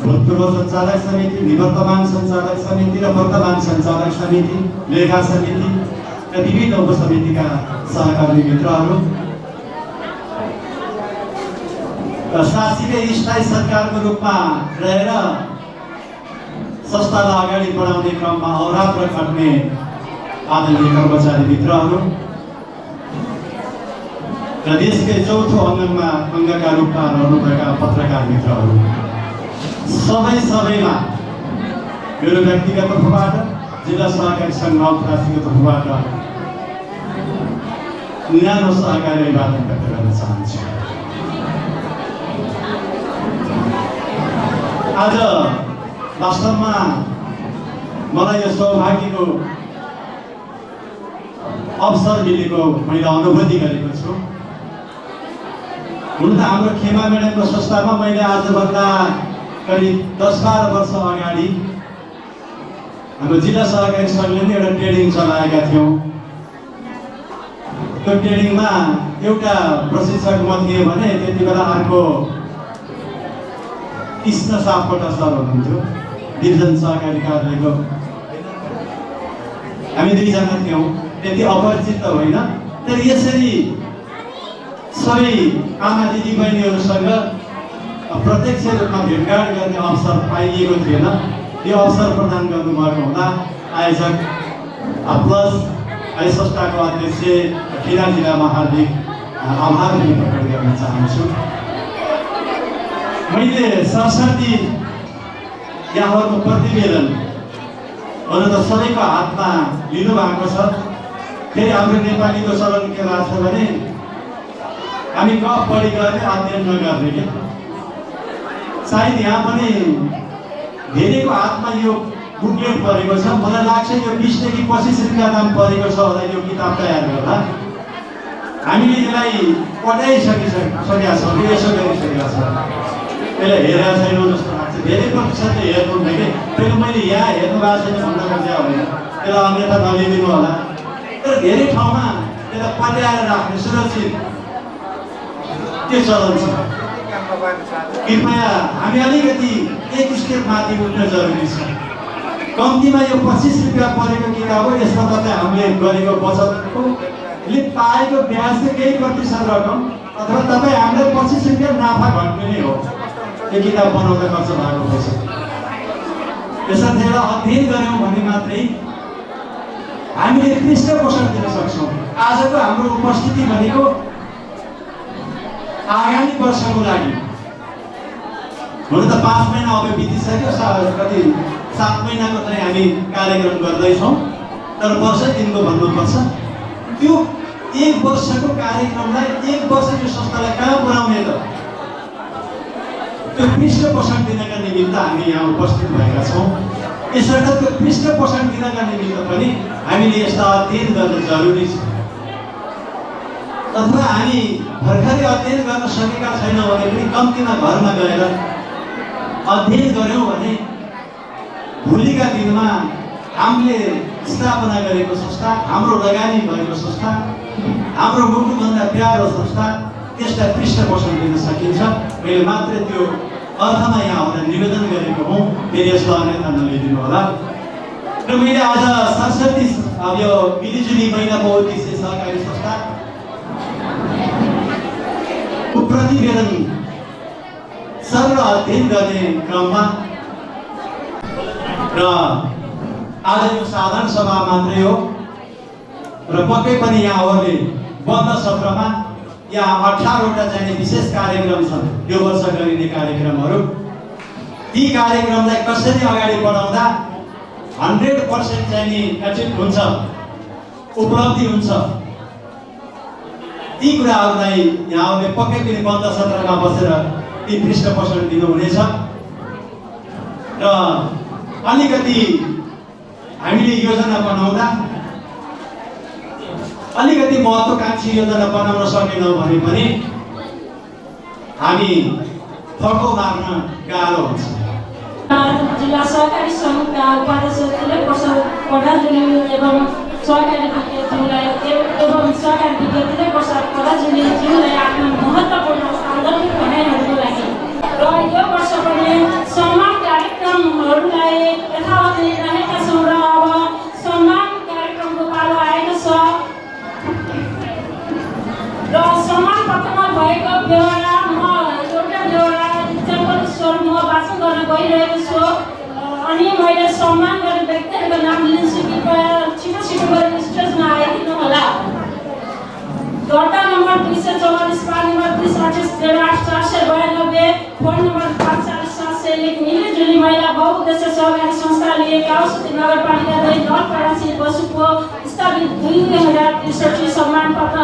भूतपूर्व सञ्चालक समिति, निवर्तमान सञ्चालक समिति र वर्तमान सञ्चालक समिति, लेखा समिति र विविध उपसमितिका सहकर्मी मित्रहरू र शासकीय स्थायी सरकारको रूपमा रहेर संस्थालाई अगाडि बढाउने क्रममा अहोरात्र खट्ने आदरणीय कर्मचारी मित्रहरू र देशकै चौथो अङ्गका रूपमा रहनुभएका पत्रकार मित्रहरू सबैमा मेरो व्यक्तिगत तर्फबाट, जिल्ला सहकारी सङ्घ नवलपरासीको तर्फबाट न्यानो सहकारी अभिवादन व्यक्त गर्न चाहन्छु। आज वास्तवमा मलाई यो सौभाग्यको अवसर मिलेको मैले अनुभूति गरेको छु। हुन त हाम्रो खेमा म्याडमको संस्थामा मैले आजभन्दा करिब 10-12 वर्ष अगाडि हाम्रो जिल्ला सहकारी सङ्घले पनि एउटा ट्रेनिङ चलाएका थियौँ। त्यो ट्रेनिङमा एउटा प्रशिक्षक म थिएँ भने त्यति बेला अर्को कृष्ण सापकोटा सर हुनुहुन्थ्यो, डिभिजन सहकारी कार्यालयको। हामी दुईजना थियौँ, त्यति अपरिचित त होइन, तर यसरी सबै आमा दिदी बहिनीहरूसँग प्रत्यक्ष रूपमा भेटघाट गर्ने अवसर पाइएको थिएन। यो अवसर प्रदान गर्नुभएको हुँदा आयोजक प्लस संस्थाको अध्यक्ष किराजीलाई हार्दिक आभार पनि प्रकट गर्न चाहन्छु। मैले सरस्वती यहाँहरूको प्रतिवेदन हुन त सबैको हातमा लिनुभएको छ। फेरि हाम्रो नेपालीको चलन के भएको छ भने हामी गफ बढी गर्ने, अध्ययन नगर्ने के। सायद यहाँ पनि धेरैको हातमा यो बुकलेट परेको छ। मलाई लाग्छ यो 20 देखि 25 रुपियाँ दाम परेको छ होला यो किताब तयार गर्दा। हामीले यसलाई पठाइसकेका छौँ, यसो गरिसकेका छौँ। त्यसलाई हेरेर छैनौँ जस्तो लाग्छ। धेरै प्रतिशतले हेर्नुहुन्न कि फेरि मैले यहाँ हेर्नु भएको छैन भन्न खोजेको होइन, त्यसलाई अन्यथा नलिदिनु होला। तर धेरै ठाउँमा त्यसलाई पट्याएर राख्ने सुरक्षित त्यो चलन छ। कृपया हामी अलिकति एक स्टेप माथि उठ्न जरुरी छ। कम्तीमा यो 25 रुपियाँ परेको किताब हो, यसमा तपाईँ हामीले गरेको बचतले पाएको ब्याजको केही प्रतिशत रकम अथवा तपाईँ हामीलाई 25 रुपियाँ नाफा घट्ने नै हो यो किताब बनाउँदा खर्च भएको पैसा। यसर्थ एउटा अध्ययन गऱ्यौँ भने मात्रै हामीले पृष्ठपोषण दिन सक्छौँ। आजको हाम्रो उपस्थिति भनेको आगामी वर्षको लागि हुन त 5 महिना अब बितिसक्यो, कति 7 महिनाको चाहिँ हामी कार्यक्रम गर्दैछौँ। तर वर्ष दिनको भन्नुपर्छ, त्यो 1 वर्षको कार्यक्रमलाई 1 वर्ष यो संस्थालाई कहाँ पुर्याउने त त्यो पृष्ठपोषण दिनका निमित्त हामी यहाँ उपस्थित भएका छौँ। यसर्थ त्यो पृष्ठपोषण दिनका निमित्त पनि हामीले यस्ता अध्ययन गर्न जरुरी छ। अथवा हामी भर्खरै अध्ययन गर्न सकेका छैनौँ भने पनि कम्तीमा घरमा गएर अध्ययन गऱ्यौँ भने भोलिका दिनमा हामीले स्थापना गरेको संस्था, हाम्रो लगानी भएको संस्था, हाम्रो मुटुभन्दा प्यारो संस्था, त्यसलाई पृष्ठपोषण दिन सकिन्छ। मैले मात्र त्यो अर्थमा यहाँ आउन निवेदन गरेको हुँ, फेरि यसको अन्यथा नलिदिनु होला। र मैले आज सरस्वती अब यो मिलिजुली महिला बहुउद्देश्य सहकारी संस्था प्रतिवेदन सरल अध्ययन गर्ने क्रममा र आज यो साधारण सभा मात्रै हो र पक्कै पनि यहाँहरूले बन्द सत्रमा यहाँ 18वटा चाहिँ विशेष कार्यक्रम छन् यो वर्ष गरिने कार्यक्रमहरू। ती कार्यक्रमलाई कसरी अगाडि बढाउँदा 100% चाहिँ नि एचिभ हुन्छ, उपलब्धि हुन्छ, ती कुराहरूलाई यहाँहरूले पक्कै पनि बन्द सत्रमा बसेर ती पृष्ठपोषण दिनुहुनेछ। र अलिकति हामीले योजना बनाउँदा अलिकति महत्त्वाकांक्षी योजना बनाउन सकेनौँ भने पनि हामी फड्को मार्न गाह्रो हुन्छ। जिल्ला सहकारी सङ्घका उपाध्यक्ष तिलक प्रसाद पढाजुली एवं सहकारी विज्ञज्यूलाई एवं सहकारी विज्ञ तिलक प्रसाद पढाजुलीज्यूलाई आफ्नो महत्त्वपूर्ण सान्दर्भिक भनाइहरूको लागि र यो वर्ष पनि सम्मान कार्यक्रमहरूलाई यथावत नै राखेका छौँ र अब सम्मान कार्यक्रमको पालो आएको छ र सम्मान पत्रमा भएको बेहोरा म एउटा बेहोरा इक्जाम्पल स्वरूप म वाचन गर्न गइरहेको छु। अनि मैले सम्मान गर्ने व्यक्तिहरूको नाम लिन्छु, कृपया छिटो छिटो गरी स्टेजमा आइदिनु होला। दर्ता नम्बर 244, पानी नम्बर 302808 फोन नम्बर 54701 मिलिजुली महिला बहुउद्देश्य सहकारी संस्था लिएका औषधि नगरपालिका 2 नलपरासी बसुको स्थापित 2063 सम्मान पत्र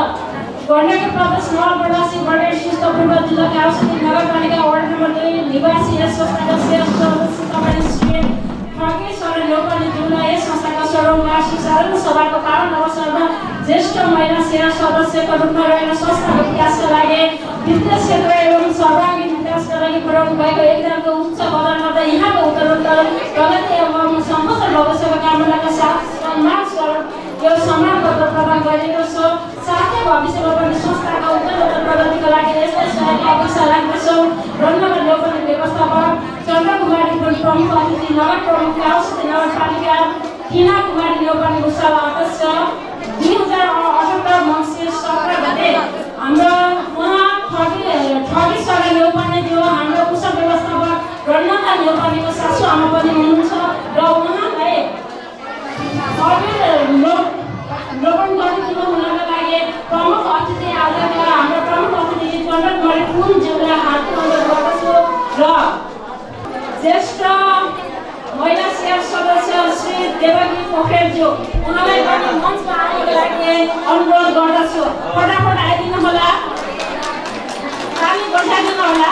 गण्डकी प्रदेश नलपरासी बर्डेर शिस्तपूर्व जिल्लाका औषधि नगरपालिका वार्ड नम्बर 2 निवासी यस संस्थाका सदस्य तपाईँ श्री फर्केश्वर लोकनीज्यूलाई यस संस्थाका 16औं वार्षिक साधारण सभाको पावन अवसरमा ज्येष्ठ महिला सेवा सदस्यको रूपमा रहेर संस्थाको विकासका लागि वित्तीय क्षेत्र एवं सहभागी विकासका लागि पुर्याउनु भएको योगदानको उच्च बदल गर्दा यहाँको उत्तरोत्तर प्रगति एवं समग्र भविष्यको कामनाका साथ सम्मान स्वरूप यो सम्मान पत्र प्रदान गरिएको छ। साथै भविष्यमा पनि संस्थाका उत्तरोत्तर प्रगतिको लागि यस्तै सहयोग अपेक्षा राख्दछौँ। रत्नगर लोकनी व्यवस्थापक चन्द्रकुमारी प्रमुख अतिथि नगर प्रमुख औषधि नगरपालिका टिना कुमारी लोकनी भूषाल अध्यक्ष 2078 मङ्सिर 17 गते हाम्रो उहाँ ठगी लोकनी जो हाम्रो कुशल व्यवस्थापक रत्नगर लोकनीको सासू आमा पनि हुनुहुन्छ र उहाँलाई लोकन गरिदिनु हुनका लागि प्रमुख अतिथि आजका हाम्रो प्रमुख अतिथि चन्द्रकुमारी पुनज्यूलाई हार्दिक अनुरोध गर्दछु र ज्येष्ठ महिला सेवा सदस्य श्री देवकी पोखरेलज्यू उहाँलाई पनि मञ्चमा आउनको लागि अनुरोध गर्दछु। फटाफट आइदिनु होला, ताली बजाइदिनु होला।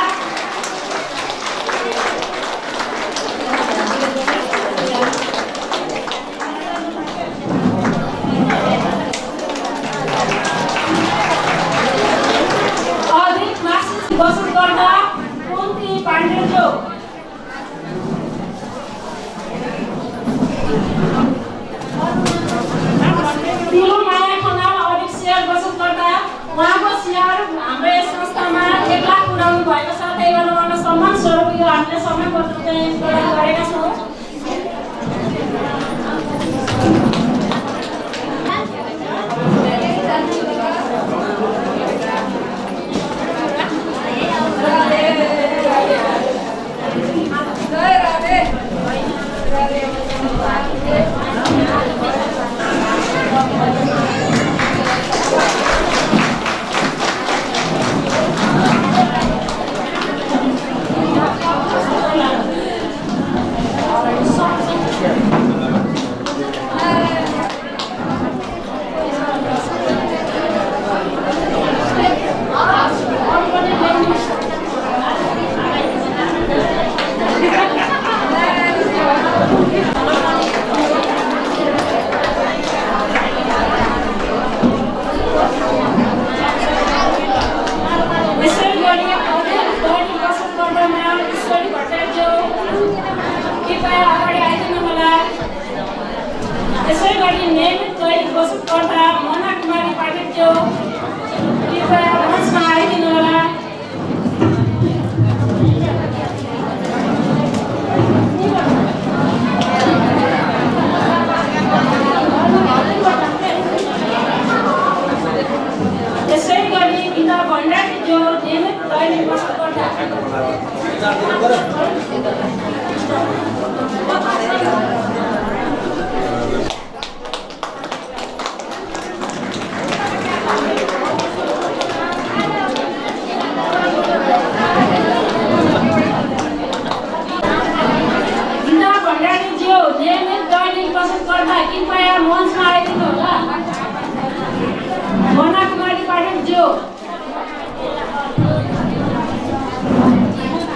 अधिक मासिक वसुल गर्दा कुन्ती पाण्डेज्यू माया खनाल अधिक सेयर बचत गर्दा उहाँको सेयर हाम्रो यस संस्थामा 1 लाख पुर्याउनु भएको छ। त्यही भएर उहाँको सम्मान स्वरूप यो हामीले सम्मान पत्र चाहिँ प्रदान गरेका छौँ।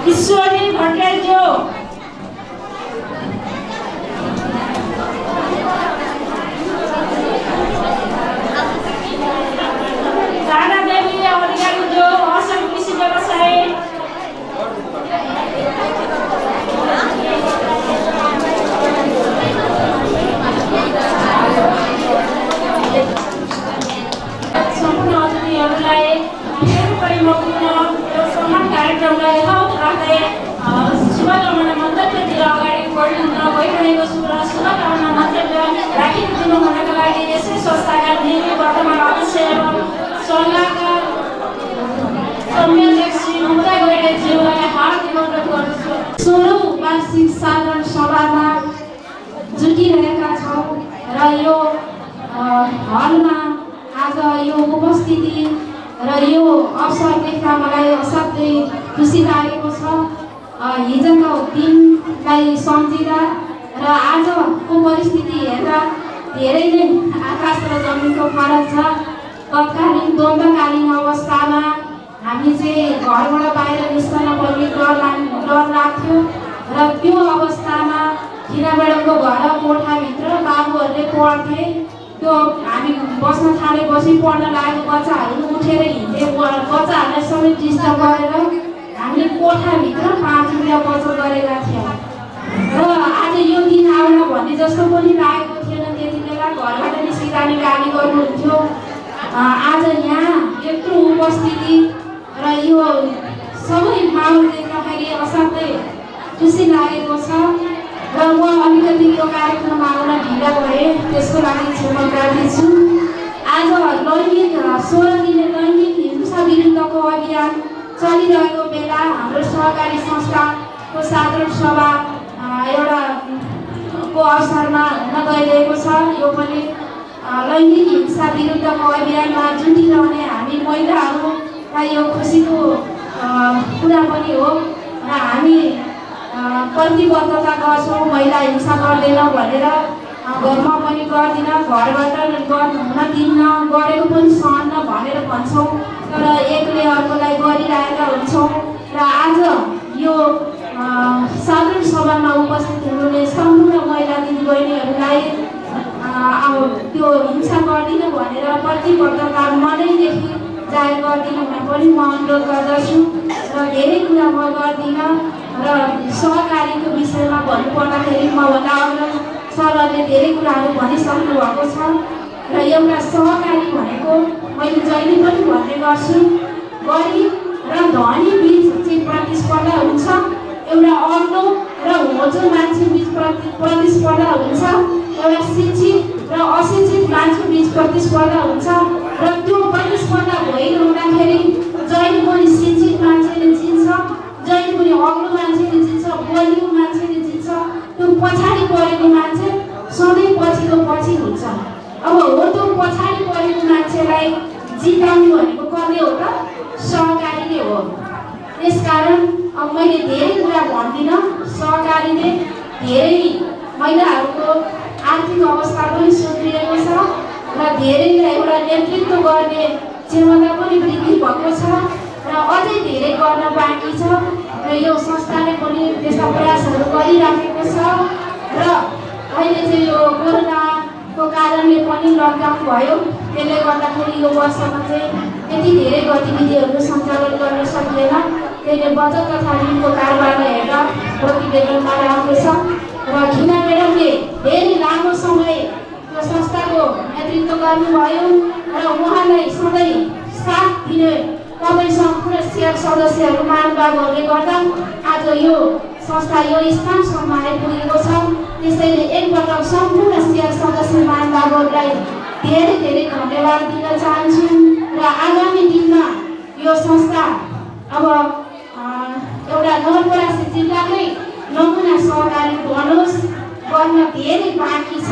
ईश्वरी भट्टाचार्य राधा देवी अधिकारी जो असम कृषि व्यवसाय शुभकामना मन्तव्यतिर अगाडि बढ्न गइरहेको छु र शुभकामना मन्तव्य राखिदिनु हुनका लागि यसै संस्थाका नियमित वर्तमान अध्यक्ष एवं सल्लाहकार संयोजक श्री ममता गैरेज्यूलाई हार्दिक अनुरोध गर्दछु। 16औं वार्षिक साधारण सभामा जुटिरहेका छौँ र यो हलमा आज यो उपस्थिति र यो अवसर देख्दा मलाई असाध्यै खुसी लागेको छ। हिजोको दिनलाई सम्झिँदा र आजको परिस्थिति हेर्दा धेरै नै आकाश र जमिनको फरक छ। तत्कालीन द्वन्द्वकालीन अवस्थामा हामी चाहिँ घरबाट बाहिर निस्कन पर्ने डर लाग्थ्यो र त्यो अवस्थामा खिराबेडको घर कोठाभित्र बाबुहरूले पढ्थे। त्यो हामी बस्न थालेपछि पढ्न लागेको बच्चाहरू उठेर हिँड्थे, बच्चाहरूलाई सबै डिस्टर्ब गरेर हामीले कोठाभित्र 5 रुपियाँ बचत गरेका थियौँ र आज यो दिन आउन भन्ने जस्तो पनि लागेको थिएन। त्यति बेला घरबाट निस्किँदा नि गाली गर्नुहुन्थ्यो। आज यहाँ यत्रो उपस्थिति र यो सबै माहौल देख्दाखेरि असाध्यै खुसी लागेको छ र म अलिकति यो कार्यक्रममा आउन ढिला भएँ, त्यसको लागि क्षमा प्रार्थी छु। आज लैङ्गिक 16 दिने लैङ्गिक हिंसा विरुद्धको अभियान चलिरहेको बेला हाम्रो सहकारी संस्थाको साधारण सभा एउटा को अवसरमा हुन गइरहेको छ। यो पनि लैङ्गिक हिंसा विरुद्धको अभियानमा जुटिरहने हामी महिलाहरूलाई यो खुसीको कुरा पनि हो र हामी प्रतिबद्धता गर्छौँ महिला हिंसा गर्दैन भनेर। घरमा पनि गर्दिन, घरबाट हुन दिन्न, गरेको पनि सहन्न भनेर भन्छौँ, तर एकले अर्कोलाई गरिरहेका हुन्छौँ। र आज यो साधारण सभामा उपस्थित हुनुहुने सम्पूर्ण महिला दिदीबहिनीहरूलाई त्यो हिंसा गर्दिन भनेर प्रतिबद्धता मनैदेखि जाहेर गरिदिनु हुन पनि म अनुरोध गर्दछु। र धेरै कुरा म गर्दिनँ र सहकारीको विषयमा भन्नुपर्दाखेरि मभन्दा अग्रज सरहरूले धेरै कुराहरू भनिसक्नु भएको छ र एउटा सहकारी भनेको मैले जहिले पनि भन्ने गर्छु, गरिब र धनी बिच चाहिँ प्रतिस्पर्धा हुन्छ, एउटा अग्लो र होचो मान्छे बिच प्रतिस्पर्धा हुन्छ, एउटा शिक्षित र अशिक्षित मान्छे बिच प्रतिस्पर्धा हुन्छ र त्यो प्रतिस्पर्धा भइरहँदाखेरि जहिले पनि शिक्षित मान्छेले जित्छ, जहिले पनि अग्लो मान्छेले जित्छ, बलियो मान्छेले जित्छ, त्यो पछाडि परेको मान्छे सधैँ पछि हुन्छ। अब हो त्यो पछाडि परेको मान्छेलाई जिताउनु भनेको कसले हो त? सहकारी नै हो। त्यसकारण अब मैले धेरै कुरा भन्दिनँ। सहकारीले धेरै महिलाहरूको आर्थिक अवस्था पनि सुध्रिएको छ र धेरैलाई एउटा नेतृत्व गर्ने क्षमता पनि वृद्धि भएको छ र अझै धेरै गर्न बाँकी छ र यो संस्थाले पनि त्यस्ता प्रयासहरू गरिराखेको छ। र अहिले चाहिँ यो कोरोनाको कारणले पनि लकडाउन भयो, त्यसले गर्दाखेरि यो वर्षमा चाहिँ त्यति धेरै गतिविधिहरू सञ्चालन गर्न सकिएन। त्यसले बचत तथा ऋणको कारोबारलाई हेर्दा प्रतिवेदनमा राम्रो छ र खिना म्याडमले धेरै लामो समय यो संस्थाको नेतृत्व गर्नुभयो र उहाँलाई सधैँ साथ दिने तपाईँ सम्पूर्ण सेयर सदस्यहरू महानुभावहरूले गर्दा आज यो संस्था यो स्थानसम्म आइपुगेको छ। त्यसैले एकपटक सम्पूर्ण सेयर सदस्य महानुभावहरूलाई धेरै धेरै धन्यवाद दिन चाहन्छु र आगामी दिनमा यो संस्था अब एउटा नवलपरासी जिल्लाकै नमुना सहकारी बनोस्, गर्न धेरै बाँकी छ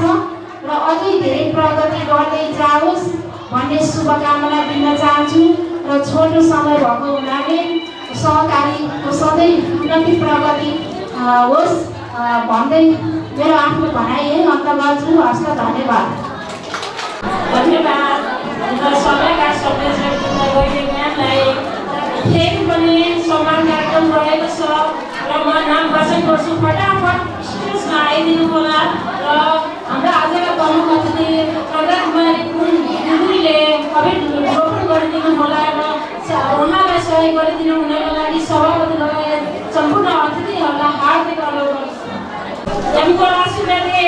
र अझै धेरै प्रगति गर्दै जाओस् भन्ने शुभकामना दिन चाहन्छु र छोटो समय भएको हुनाले सहकारीको सधैँ उन्नति प्रगति होस् भन्दै मेरो आफ्नो भनाइ यही अन्त गर्छु। हस्, धन्यवाद। धन्यवाद सभाका सदस्य म्यामलाई। फेरि पनि सम्मान कार्यक्रम रहेको छ र म नाम वाचन गर्छु। फटाफट स्टेजमा आइदिनु होला र हाम्रा आजका प्रमुख अतिथि प्रधानमन्त्री दिदीले रोपण गरिदिनु होला र उहाँलाई सहयोग गरिदिनु हुनको लागि सभापति लगायत सम्पूर्ण अतिथिहरूलाई हार्दिक अनुरोध गर्छु। हामीको आशीर्वादले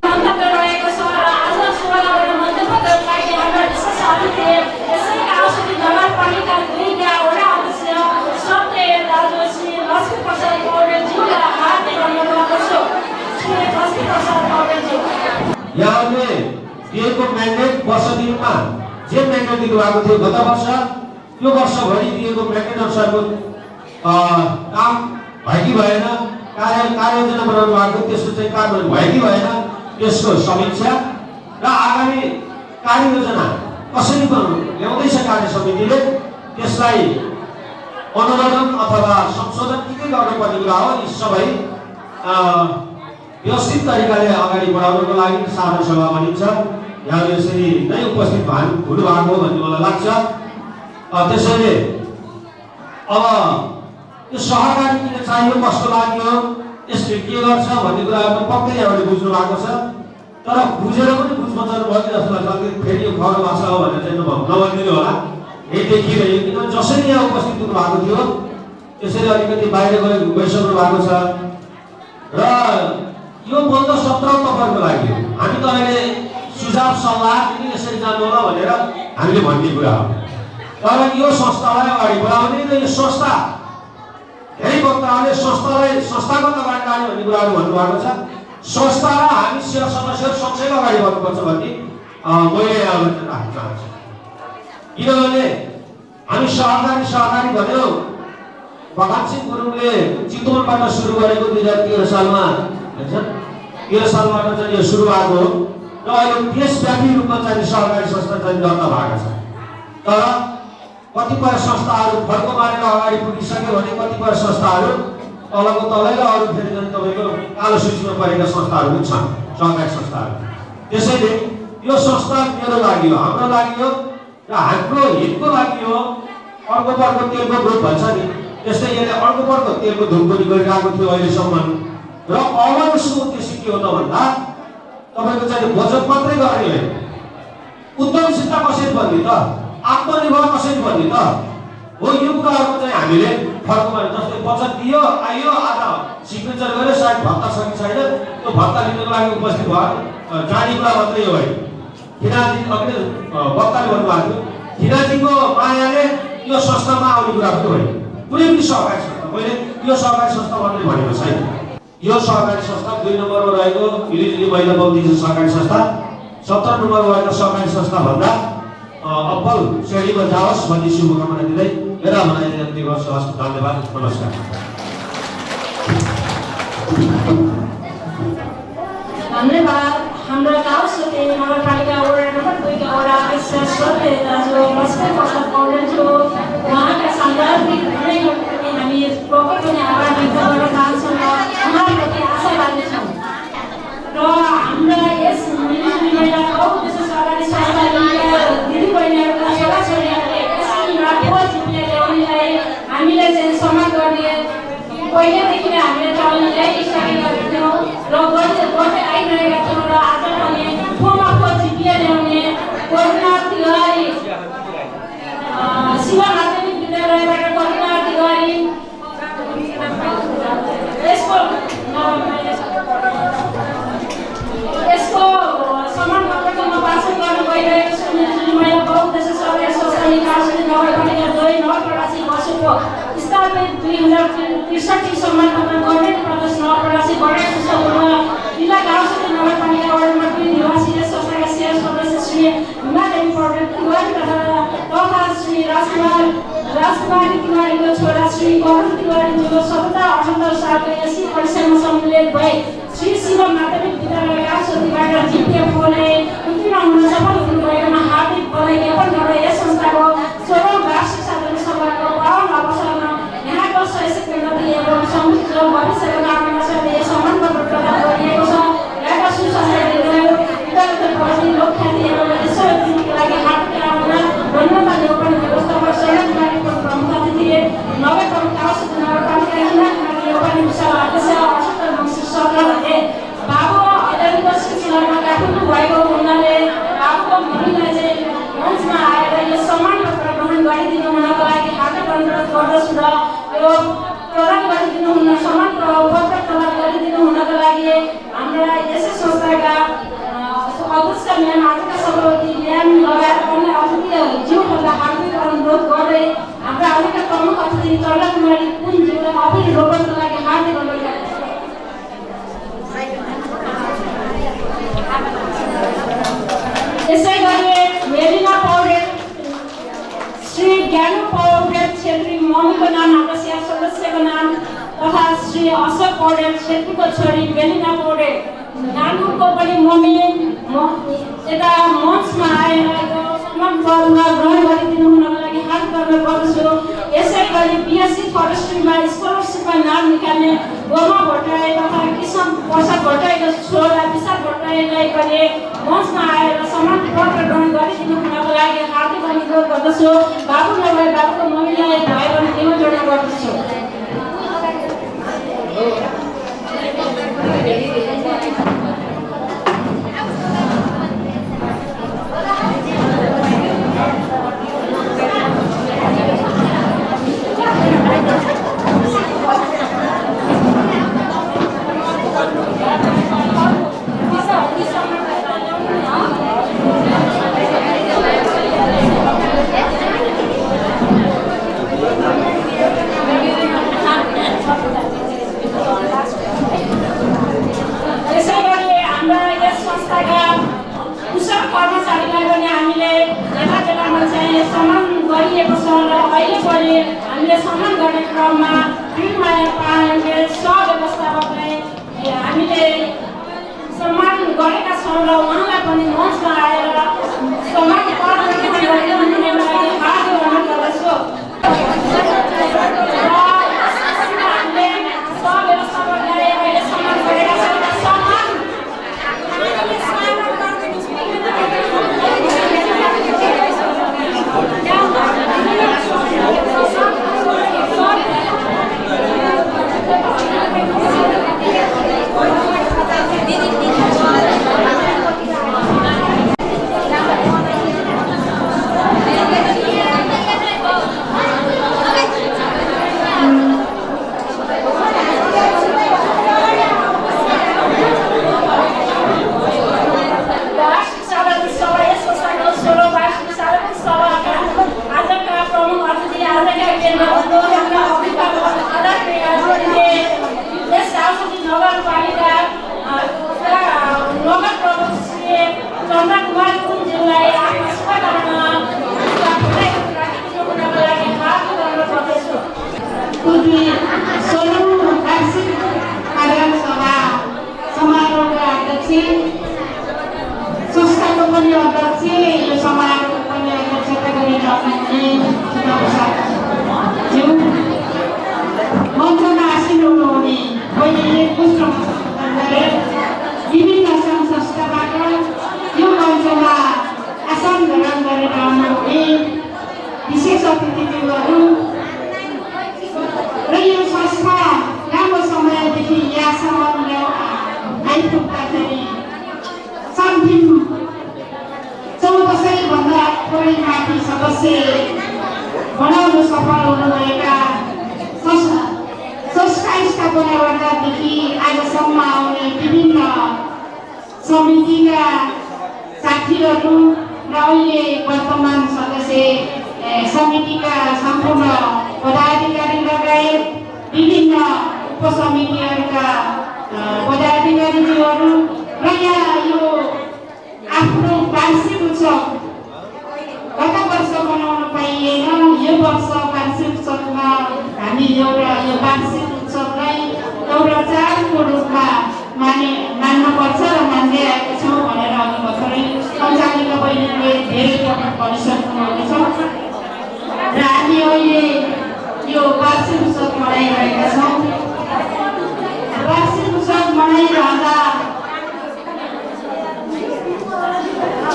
मन्तव्य रहेको छ र आज 16 वटा मन्तव्य गर्नलाई हाम्रा विशेषज्ञले यसैका औषधि नगरपालिका 2 का वडा अध्यक्ष सत्य दाजु श्री लक्ष्मी प्रसाद पौडेलज्यूलाई हात जोड्न गर्दछु। श्री लक्ष्मी प्रसाद पौडेलज्यू यहाँले दिएको म्यान्डेट वर्ष दिनमा जे म्यान्डेट दिनुभएको थियो गत वर्ष यो वर्षभरि दिएको म्यान्डेट अनुसारको काम भयो कि भएन, कार्ययोजना बनाउनु भएको त्यसको चाहिँ कार्यान्वयन भयो कि भएन त्यसको समीक्षा र आगामी कार्ययोजना कसरी ल्याउँदैछ कार्य समितिले त्यसलाई अनुमोदन अथवा संशोधन के गर्नुपर्ने कुरा हो। यी सबै व्यवस्थित तरिकाले अगाडि बढाउनको लागि साधारण सभा भनिन्छ। यहाँले यसरी नै उपस्थित हुनुभएको भन्ने मलाई लाग्छ। त्यसैले अब यो सहकारी किन चाहियो, कस्तो लाग्यो, यसले के गर्छ भन्ने कुराहरू पक्कै यहाँले बुझ्नु भएको छ। तर बुझेर पनि बुझ्न जानुभयो कि जस्तो लाग्छ फेरि यो खर भाषा हो भनेर चाहिँ नभनिदिनु होला। यही देखिरह्यो किनभने जसरी यहाँ उपस्थित हुनुभएको थियो त्यसरी अलिकति बाहिर गइसक्नु भएको छ र यो बन्द सत्र तपाईँको लागि हामी त अहिले सुझाव सल्लाह किन यसरी जानु होला भनेर हामीले भन्ने कुरा हो। तर यो संस्थालाई अगाडि बढाउने र यो संस्था धेरै वक्ताहरूले संस्थागत अगाडि लाने भन्ने कुराहरू भन्नुभएको छ। संस्था र हामी सदस्यहरू सँगसँगै अगाडि बढ्नुपर्छ भन्ने मैले राख्न चाहन्छु। किनभने हामी सहकारी भन्यो भगत सिंह गुरुङले चितवनबाट सुरु गरेको 2013 सालमा 13 सालबाट चाहिँ यो सुरु भएको हो र अहिले देशव्यापी रूपमा चाहिँ सहकारी संस्था चाहिँ दर्ता भएको छ। तर कतिपय संस्थाहरू फड्को मारेर अगाडि पुगिसक्यो भने कतिपय संस्थाहरू तलको तलै र अरू फेरि चाहिँ तपाईँको कालो सूचीमा परेका संस्थाहरू पनि छन्, सहकारी संस्थाहरू। त्यसैले यो संस्था मेरो लागि हो, हाम्रो लागि हो र हाम्रो हितको लागि हो। अर्को पर्को तेलको ग्रुप भन्छ नि त्यस्तै यसले अर्को पर्को तेलको धुप पनि गरिरहेको थियो अहिलेसम्म र अब यसको उद्देश्य के हो त भन्दा तपाईँको चाहिँ बचत मात्रै गर्ने उद्यमशीलता कसरी बन्ने त, आत्मनिर्भर कसरी बन्ने त हो। यो कुराहरू चाहिँ हामीले फर्कमा जस्तै बचत दियो आयो आज सिग्नेचर गरेर सायद भत्ता छ कि छैन त्यो भत्ता लिनको लागि उपस्थित भयो जाने कुरा मात्रै हो। खिनाजी अघि वक्ताले भन्नुभएको थियो खिनाजीको मायाले यो संस्थामा आउने कुरा पनि होइन। कुनै पनि सहकारी संस्था मैले यो सहकारी संस्था मात्रै भनेको छैन। यो सहकारी संस्था 2 नम्बरमा रहेको मिलिजुली महिला बहुद्देश्य सहकारी संस्था 17 नम्बरमा रहेको सहकारी संस्था भन्दा अब्बल श्रेणीमा जाओस् भन्ने शुभकामना दिँदै मेरा भनाइ अन्त्य गर्छु। धन्यवाद, नमस्कार। धन्यवाद। हाम्रो गाउँसती नगरपालिका वडा नम्बर 2 का वडा अध्यक्ष सत्य दाजु लक्ष्मी प्रसाद पौडेलज्यू उहाँका सान्दर्भिक निर्णयहरूप्रति हामी पक्कै पनि आभार व्यक्त गर्न चाहन्छौँ र उहाँप्रति आशावादी छौँ र हाम्रा यस मिलिजुली महिला बहुउद्देश्य सहकारी संस्थाका दिदीबहिनीहरूका छोराछोरीहरूले यसरी खोज ल्याउनेलाई हामीले चाहिँ सम्मान गर्ने पहिलेदेखि नै हामीले चलन ल्याइसकेका थियौँ र गर्दै आइरहेका छौँ र आज पनि ठोमा खोज जिपिए ल्याउने करुणा तिवारी शिव माध्यमिक विद्यालयबाट करुणा तिवारी यसको सम्मान पत्रको वाचन गर्न गइरहेको छु। मिलिजुली महिला बहुउद्देश्य सहकारी संस्था निकासी नगरपालिका 2 नवलपरासी बसेको स्थापित 2063 सम्मान पत्र गर्ने प्रदेश नवलपरासी बढाइ सुसम्म जिल्ला गाउँसती नगरपालिका वडा नम्बर 2 निवासी यस संस्थाका शेयर सदस्य श्री हिमादेवी पौडेल तिवारी तथा श्री राजकुमारी तिवारीको छोरा श्री करुण तिवारीज्यूको 1778 सालको एससी परीक्षामा सम्मिलित भए श्री शिव माध्यमिक विद्यालय गाउँसतीबाट जिपिए बोले उत्तीर्ण हुन सफल हुनुभएकोमा हार्दिक बधाई ज्ञापन गर्दै यस संस्थाको 16औं वार्षिक साधारण सभाको 52औं अवसरमा यहाँको सहयोग केन्द्र एवं समुचित भविष्यको कामना साथै यस सम्मान पत्र प्रदान गरिएको छ। यहाँका सुसंस्कृत विद्यालय लोकख्याति एवं यसको लागि हार्दिक कामना धन्यवाद ज्ञापन व्यवस्थापक सडक गाडीको प्रमुख अतिथि नगर प्रमुख गाउँसती नगरपालिका योगदान विशाल अध्यक्ष 78 वंश सरकारले बाबु अदालतको सिलसिलामा काठमाडौँ भएको हुनाले बाबुको मम्मीलाई चाहिँ मञ्चमा आएर यो सम्मान पत्र ग्रहण गरिदिनु हुनको लागि हार्दिक अनुरोध गर्दछु र यो प्रदान गरिदिनु हुन सम्मान पत्र प्रदान गरिदिनु हाम्रा यसै संस्थाका अध्यक्ष म्याम आजका सभापति म्याम लगायत अन्य अतिथिज्यूहरूलाई हार्दिक अनुरोध गर्दै हाम्रा अहिलेका प्रमुख अतिथि चन्द्र कुमारी पुनज्यूलाई अभिनय रोपणको लागि हार्दिक अनुरोध गर्दछु। यसै गरी मेलिना पौडेल श्री ज्ञानु पौडेल छेत्री मम्मीको नाम हाम्रा स्याप सदस्यको नाम तथा श्री अशोक पौडेल छेत्रीको छोरी मेलिना पौडेल नानुको पनि मम्मीले यता मञ्चमा आएर सम्मान पदमा ग्रहण गरिदिनु हुनको लागि हार्दिक अनुरोध गर्दछु। यसै गरी बिएससी फरेस्ट्रीमा स्कलरसिपमा नाम निकाल्ने गोमा भट्टराई तथा किशन प्रसाद भट्टराईको छोरा विशाल भट्टराईलाई पनि मञ्चमा आएर सम्मान पत्र ग्रहण गरिदिनु हुनको लागि हार्दिक अनुरोध गर्दछु। बाबु नभए बाबुको मम्मीलाई भाइ बहिनी निमन्त्रण गर्दछु।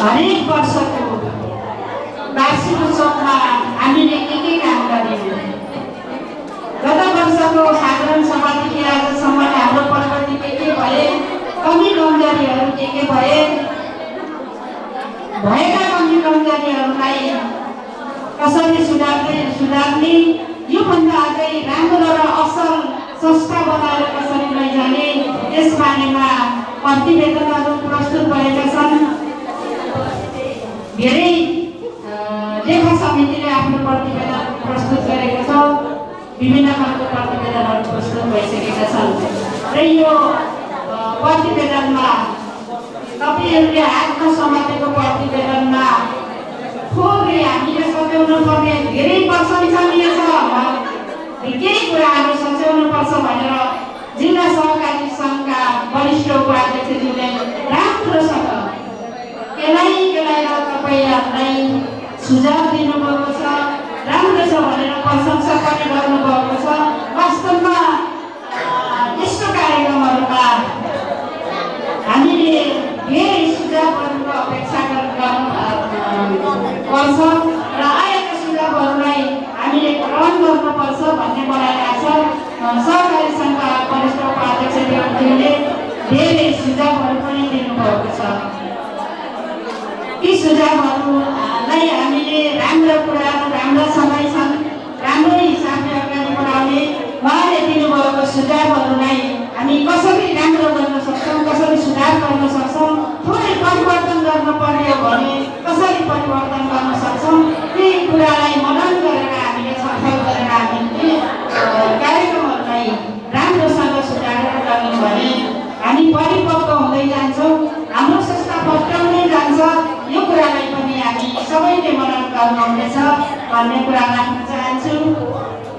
हरेक वर्षको वार्षिक उत्सवमा हामीले के काम गर्यौँ। गत वर्षको साधारण सभादेखि आजसम्म हाम्रो प्रगति के भए, कमी कमजोरीहरू के भए, भएका कमी कमजोरीहरूलाई कसरी सुधार्ने, योभन्दा अझै राम्रो र असल संस्था बनाएर कसरी लैजाने, यस बारेमा प्रतिवेदनहरू प्रस्तुत गरेका छन्। धेरै लेखा समितिले आफ्नो प्रतिवेदन प्रस्तुत गरेको छ। विभिन्न खालको प्रतिवेदनहरू प्रस्तुत भइसकेका छन् र यो प्रतिवेदनमा तपाईँहरूले हातमा समातेको प्रतिवेदनमा थोरै हामीले सच्याउनु पर्ने धेरै प्रशंसनीय छ, केही कुराहरू सच्याउनु पर्छ भनेर जिल्ला सहकारी सङ्घका वरिष्ठ उपाध्यक्षज्यूले राम्रोसँग केलाएर तपाईँहरूलाई सुझाव दिनुभएको छ, राम्रो छ भनेर प्रशंसा पनि गर्नुभएको छ। वास्तवमा यस्तो कार्यक्रमहरूमा हामीले धेरै सुझावहरूको अपेक्षा गर्नुपर्छ र आएका सुझावहरूलाई हामीले ग्रहण गर्नुपर्छ भन्ने मलाई लाग्छ। सहकारी सङ्घका वरिष्ठ उपाध्यक्षज्यूले धेरै सुझावहरू पनि दिनुभएको छ। ती सुझावहरूलाई हामीले राम्रो कुराहरू राम्रोसँगै छन्, राम्रो हिसाबले अगाडि बढाउने उहाँले दिनुभएको सुझावहरूलाई हामी कसरी राम्रो गर्न सक्छौँ, कसरी सुधार गर्न सक्छौँ, थोरै परिवर्तन गर्नुपर्ने हो भने कसरी परिवर्तन गर्न सक्छौँ, त्यही कुरालाई मनन गरेर हामीले छलफल गरेर हामीले कार्यक्रमहरूलाई राम्रोसँग सुधारेर गऱ्यौँ भने हामी परिपक्व हुँदै जान्छौँ, हाम्रो संस्था फस्टाउँदै जान्छ। यो कुरालाई पनि हामी सबैले मनन गर्नुहुनेछ भन्ने कुरा राख्न चाहन्छु।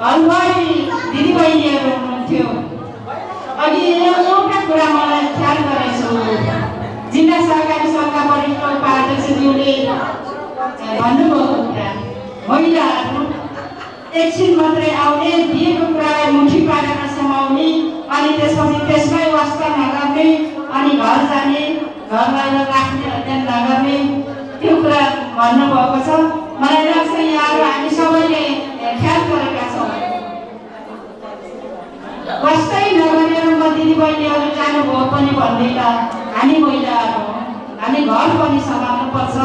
घरभरि दिदीबहिनीहरू हुनुहुन्थ्यो, अघि एउटा कुरा मलाई ख्याल गरेछु, जिल्ला सहकारी सङ्घका वरिष्ठ उपाध्यक्षज्यूले भन्नुभएको कुरा, महिलाहरू एकछिन मात्रै आउने, दिएको कुरालाई मुठी पारेर समाउने अनि त्यसपछि त्यसमै वास्ता नगर्ने अनि घर जाने, घरलाई राख्ने अध्ययन नगर्ने, त्यो कुरा भन्नुभएको छ। मलाई लाग्छ यहाँहरू हामी सबैले ख्याल गरेका छौँ। वास्तै नगरेर म दिदीबहिनीहरू जानुभयो पनि भन्दैन, हामी महिलाहरू हौँ, हामी घर पनि सम्हाल्नुपर्छ,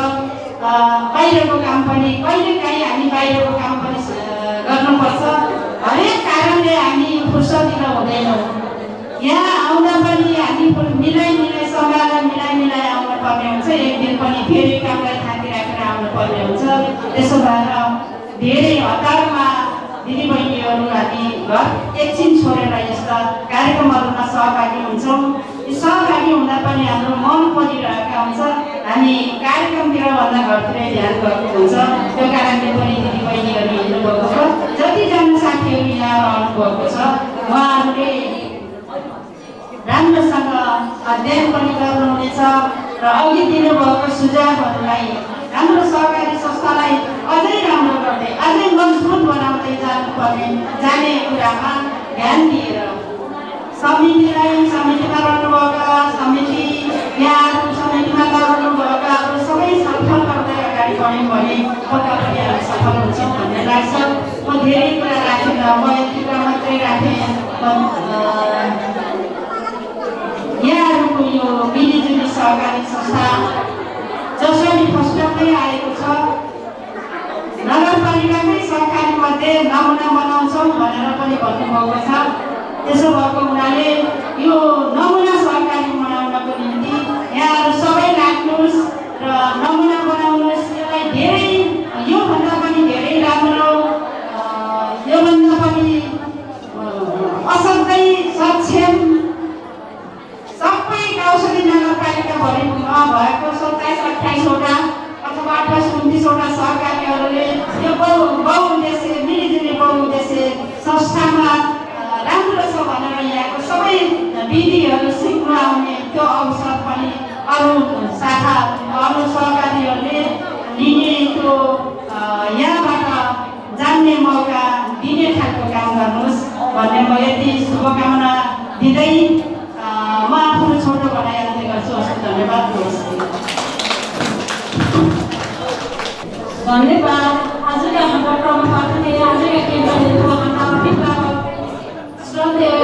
बाहिरको काम पनि कहिलेकाहीँ हामी बाहिरको काम पनि गर्नुपर्छ। हरेक कारणले हामी फुर्सदिलो हुँदैनौँ। यहाँ आउँदा पनि हामी मिलाइ सम्हालेर आउनु पर्ने हुन्छ। एक दिन पनि फेरि कामलाई थाती राखेर आउनु पर्ने हुन्छ। त्यसो भएर धेरै हतारमा दिदीबहिनीहरू हामी घर एकछिन छोडेर यस्ता कार्यक्रमहरूमा सहभागी हुन्छौँ। सहभागी हुँदा पनि हाम्रो मन परिरहेका हुन्छ, हामी कार्यक्रमतिर भन्दा घरतिरै ध्यान गर्नु हुन्छ। त्यो कारणले पनि दिदीबहिनीहरू हिँड्नुभएको छ। जतिजना साथीहरू यहाँ रहनुभएको छ उहाँहरूले राम्रोसँग अध्ययन पनि गर्नुहुनेछ र अघि दिनुभएको सुझावहरूलाई हाम्रो सहकारी संस्थालाई अझै राम्रो गर्दै अझै मजबुत बनाउँदै जाने कुरामा ध्यान दिएर समितिमा रहनुभएका यहाँहरू समितिमा रहनुभएकाहरू सबै छलफल गर्दै अगाडि बढ्यौँ भने पक्का पनि हामी सफल हुन्छौँ भन्ने लाग्छ। म धेरै कुरा राखेन, म यति कुरा मात्रै राखेँ। यहाँहरूको यो मिलिजुली सहकारी संस्था जसरी फस्टाउँदै आएको छ, नगरपालिकाकै सहकारी मध्ये नमुना बनाउँछौँ भनेर पनि भन्नुभएको छ। त्यसो भएको हुनाले यो नमुना सहकारी बनाउनको निम्ति यहाँहरू सबै लाग्नुहोस् र नमुना बनाउनुहोस्। यसलाई धेरै योभन्दा पनि धेरै राम्रो, योभन्दा पनि असाध्यै सक्षम सबै औषधि नगरपालिकाभरिमा भएको 27-28वटा अथवा 28-29वटा सहकारीहरूले यो बहुउद्देश्य मिलिजुली बहुउद्देश्य संस्थामा राम्रो छ भनेर यहाँको सबै विधिहरू सिक्न आउने त्यो अवसर पनि अरू शाखा अरू सहकारीहरूले लिने, त्यो यहाँबाट जान्ने मौका दिने खालको काम गर्नुहोस् भन्ने म यति शुभकामना दिँदै म आफ्नो छोटो भनाइहाल्दै गर्छु। धन्यवाद। धन्यवाद। आजका हाम्रो प्रमुख अतिथि, आजका केन्द्रको हाम्रा अभिभावक श्रद्धेय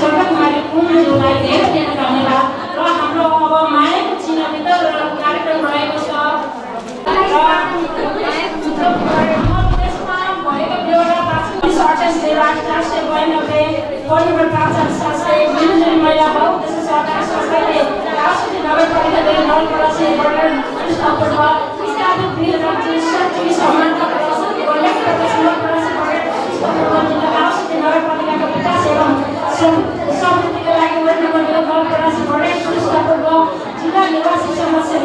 चटकमारी कुमारज्यूलाई धेरै धेरै धन्यवाद। र हाम्रो अब मायाको चिनाभित्र कार्यक्रम रहेको छ र देशमा भएको बेहोरा 528 राष्ट्रिय 92 परिवार 5700 मिलिजुली महिला बहुउद्देश्य सहकारी संस्थाले गए नवलपरासी बर्डर स्थापना स्थापित 2027 समानता प्रदर्शन गर्ने प्रदेश नवलपरासी बर्डर जिल्ला आवश्यक नगरपालिकाको विकास एवं समृद्धिका लागि वडा नम्बर 2 नवलपरासी बर्डर स्थापना जिल्ला निवासी समस्या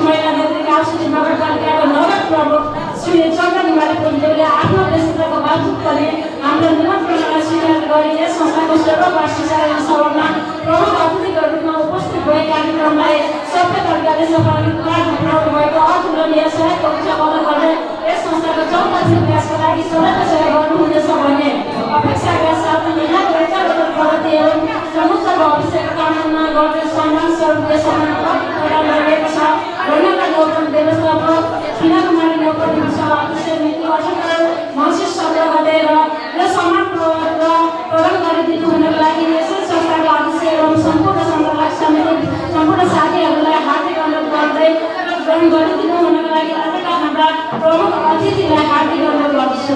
महिला नेतृत्व आवश्यक नगरपालिकाको नगर प्रमुख श्री चन्द्र कुमार पुञ्जले आफ्नो व्यस्तताको बावजुद पनि हाम्रो निमन्त्रणालाई स्वीकार गरी यस संस्थाको सर्ववार्षिक साधारण सभामा प्रमुख अतिथिको रूपमा उपस्थित भए कार्यक्रमलाई सबै वर्गले सफलता पुर्याउनु भएको अतुलनीय सहयोगको उच्चावरण गर्दै यस संस्थाको चौतारी विकासका लागि सबैको सहयोग गर्नुहुनेछ भन्ने अपेक्षाका साथ यहाँको यथावत प्रगति एवं समुच्च भविष्यको कामना गर्दै सम्मान स्वरूप यस सम्मान प्रदान गरिएको छ वर्णका गौतम व्यवस्थापक किना कुमारी नौकरी अध्यक्ष नीति अठहत्तर मङ्सिर 17 गते र सम्मान प्रदान गरिदिनु हुनको लागि यसै संस्थाको अध्यक्ष एवं सम्पूर्ण सञ्चालक समिति सम्पूर्ण साथीहरूलाई हार्दिक अनुरोध गर्दै ग्रहण गरिदिनु हुनको लागि आजका हाम्रा प्रमुख अतिथिलाई हार्दिक अनुरोध गर्दछु।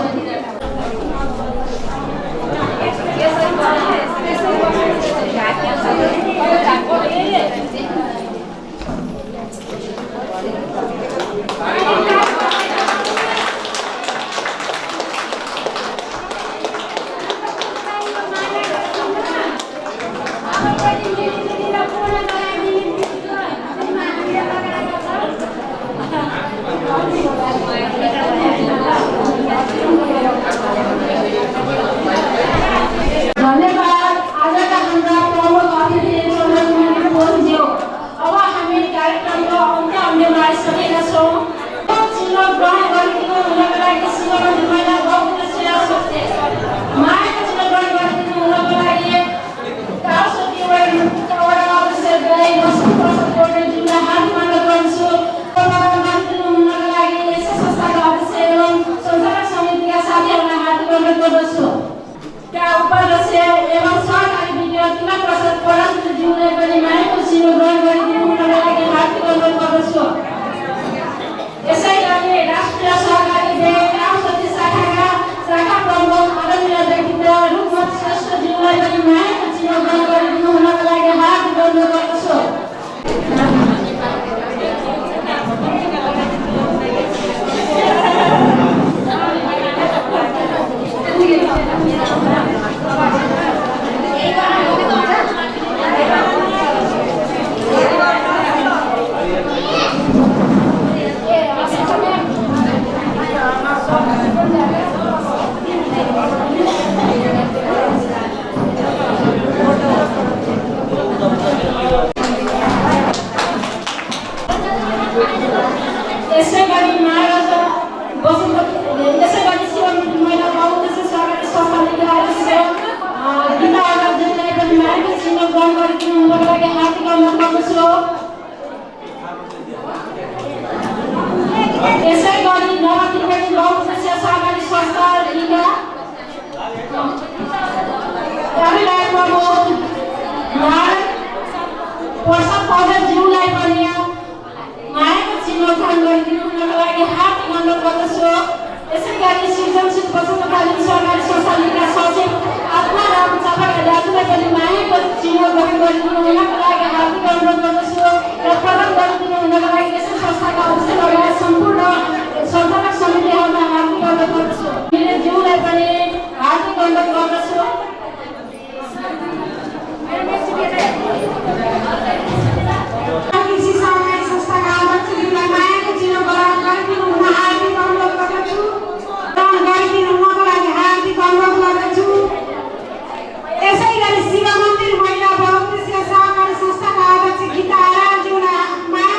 शिव मन्दिर महिला बहुउद्देश्य सहकारी संस्थाका अध्यक्ष गीता आराज्यूलाई माया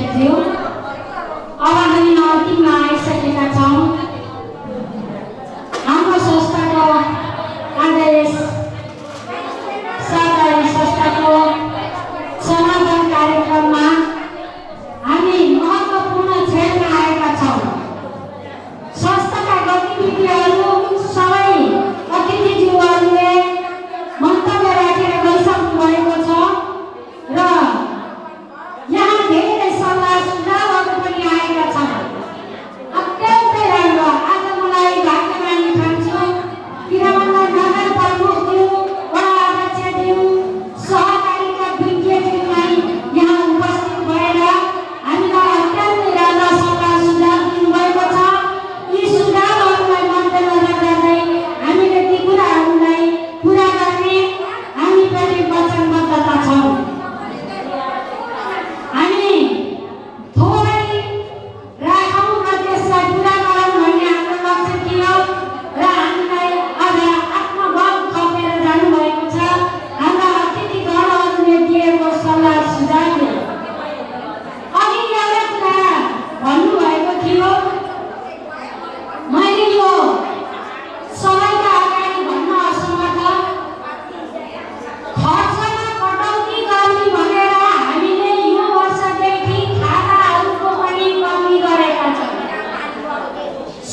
सेक्रेटरीज्यू, अब हामी अन्तिममा आइसकेका छौँ। हाम्रो संस्थाको आदेश सरकारी संस्थाको समापन कार्यक्रममा हामी महत्त्वपूर्ण क्षणमा आएका छौँ। संस्थाका गतिविधिहरू सबै अतिथिज्यूहरूले मन्तव्य राखेर गइसक्नु भएको छ र यहाँ धेरै सल्लाह सुझावहरू पनि आएका छन्। अत्यन्तै राम्रो। आज मलाई भाग्यमानी ठान्छु किनभने नगर प्रमुखज्यू, वडा अध्यक्षज्यू, सहकारीका विज्ञज्यूलाई यहाँ उपस्थित भएर हामीलाई अत्यन्तै राम्रो सल्लाह सुझाव दिनुभएको छ। यी सुझावहरूलाई मध्यनजर गर्दै हामीले ती कुराहरूलाई पुरा गर्ने हामी पनि वचनबद्धता छौँ। हामी थोरै राखौँ र त्यसलाई पुरा गरौँ भन्ने हाम्रो लक्ष्य थियो र हामीलाई आज आत्मबल थपेर जानुभएको छ हाम्रा अतिथिगणहरूले दिएको सल्लाह सुझावले। अघि एउटा कुरा भन्नुभएको थियो, मैले यो सबैका अगाडि भन्न असमर्थ। खर्चमा कटौती गर्ने भनेर हामीले यो वर्षदेखि खाताहरूको पनि कमी गरेका छौँ।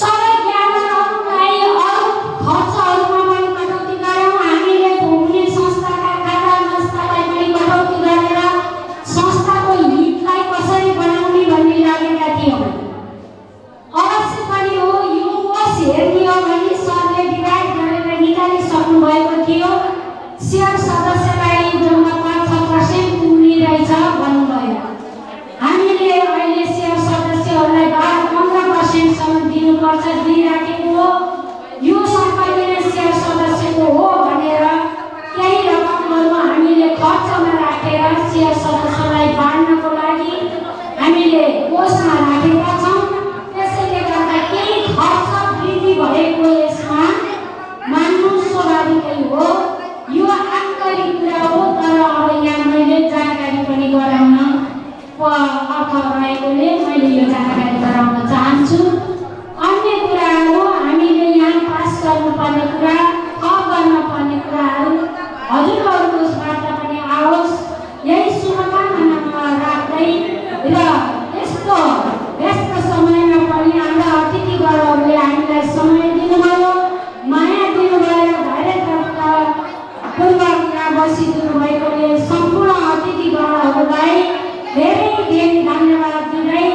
सबै ज्ञानहरूलाई अरू खर्चहरूमा पनि कटौती गऱ्यौँ। हामीले भूमि संस्थाका खाता नस्तालाई पनि कटौती गरेर संस्थाको हितलाई कसरी बनाउने भन्ने लागेका थियौँ। अवश्य पनि हो, यो कोष हेर्ने हो भने सरले डिभाइड गरेर निकालिसक्नु भएको थियो। सेयर सदस्यलाई जम्मा 5% पुग्ने रहेछ भन्नुभयो। हामीले अहिले सेयर सदस्यहरूलाई 12-15% दिनुपर्छ दिइराखेको हो। यो सरकारले सेयर सदस्यको हो भनेर केही रकमहरू हामीले खर्चमा राखेर सेयर सदस्यलाई बाँड्नको लागि हामीले कोषमा राखेका छौँ। त्यसैले गर्दा केही खर्च वृद्धि भएको यसमा मान्नु स्वाभाविकै हो। यो आन्तरिक कुरा हो, तर अब यहाँ मैले जानकारी पनि गराउन अर्थ रहेकोले मैले यो जानकारी गराउन चाहन्छु। अन्य कुराहरू हामीले यहाँ पास गर्नुपर्ने कुरा, थप गर्नुपर्ने कुराहरू हजुरहरूबाट पनि आओस्, यही शुभकामना राख्दै र यस्तो व्यस्त समयमा पनि हाम्रा अतिथिगणहरूले हामीलाई समय दिनुभयो, माया दिनुभयो, धैर्यपूर्वक यहाँ बसिदिनु भएकोले सम्पूर्ण अतिथिगणहरूलाई धेरै धेरै धन्यवाद दिँदै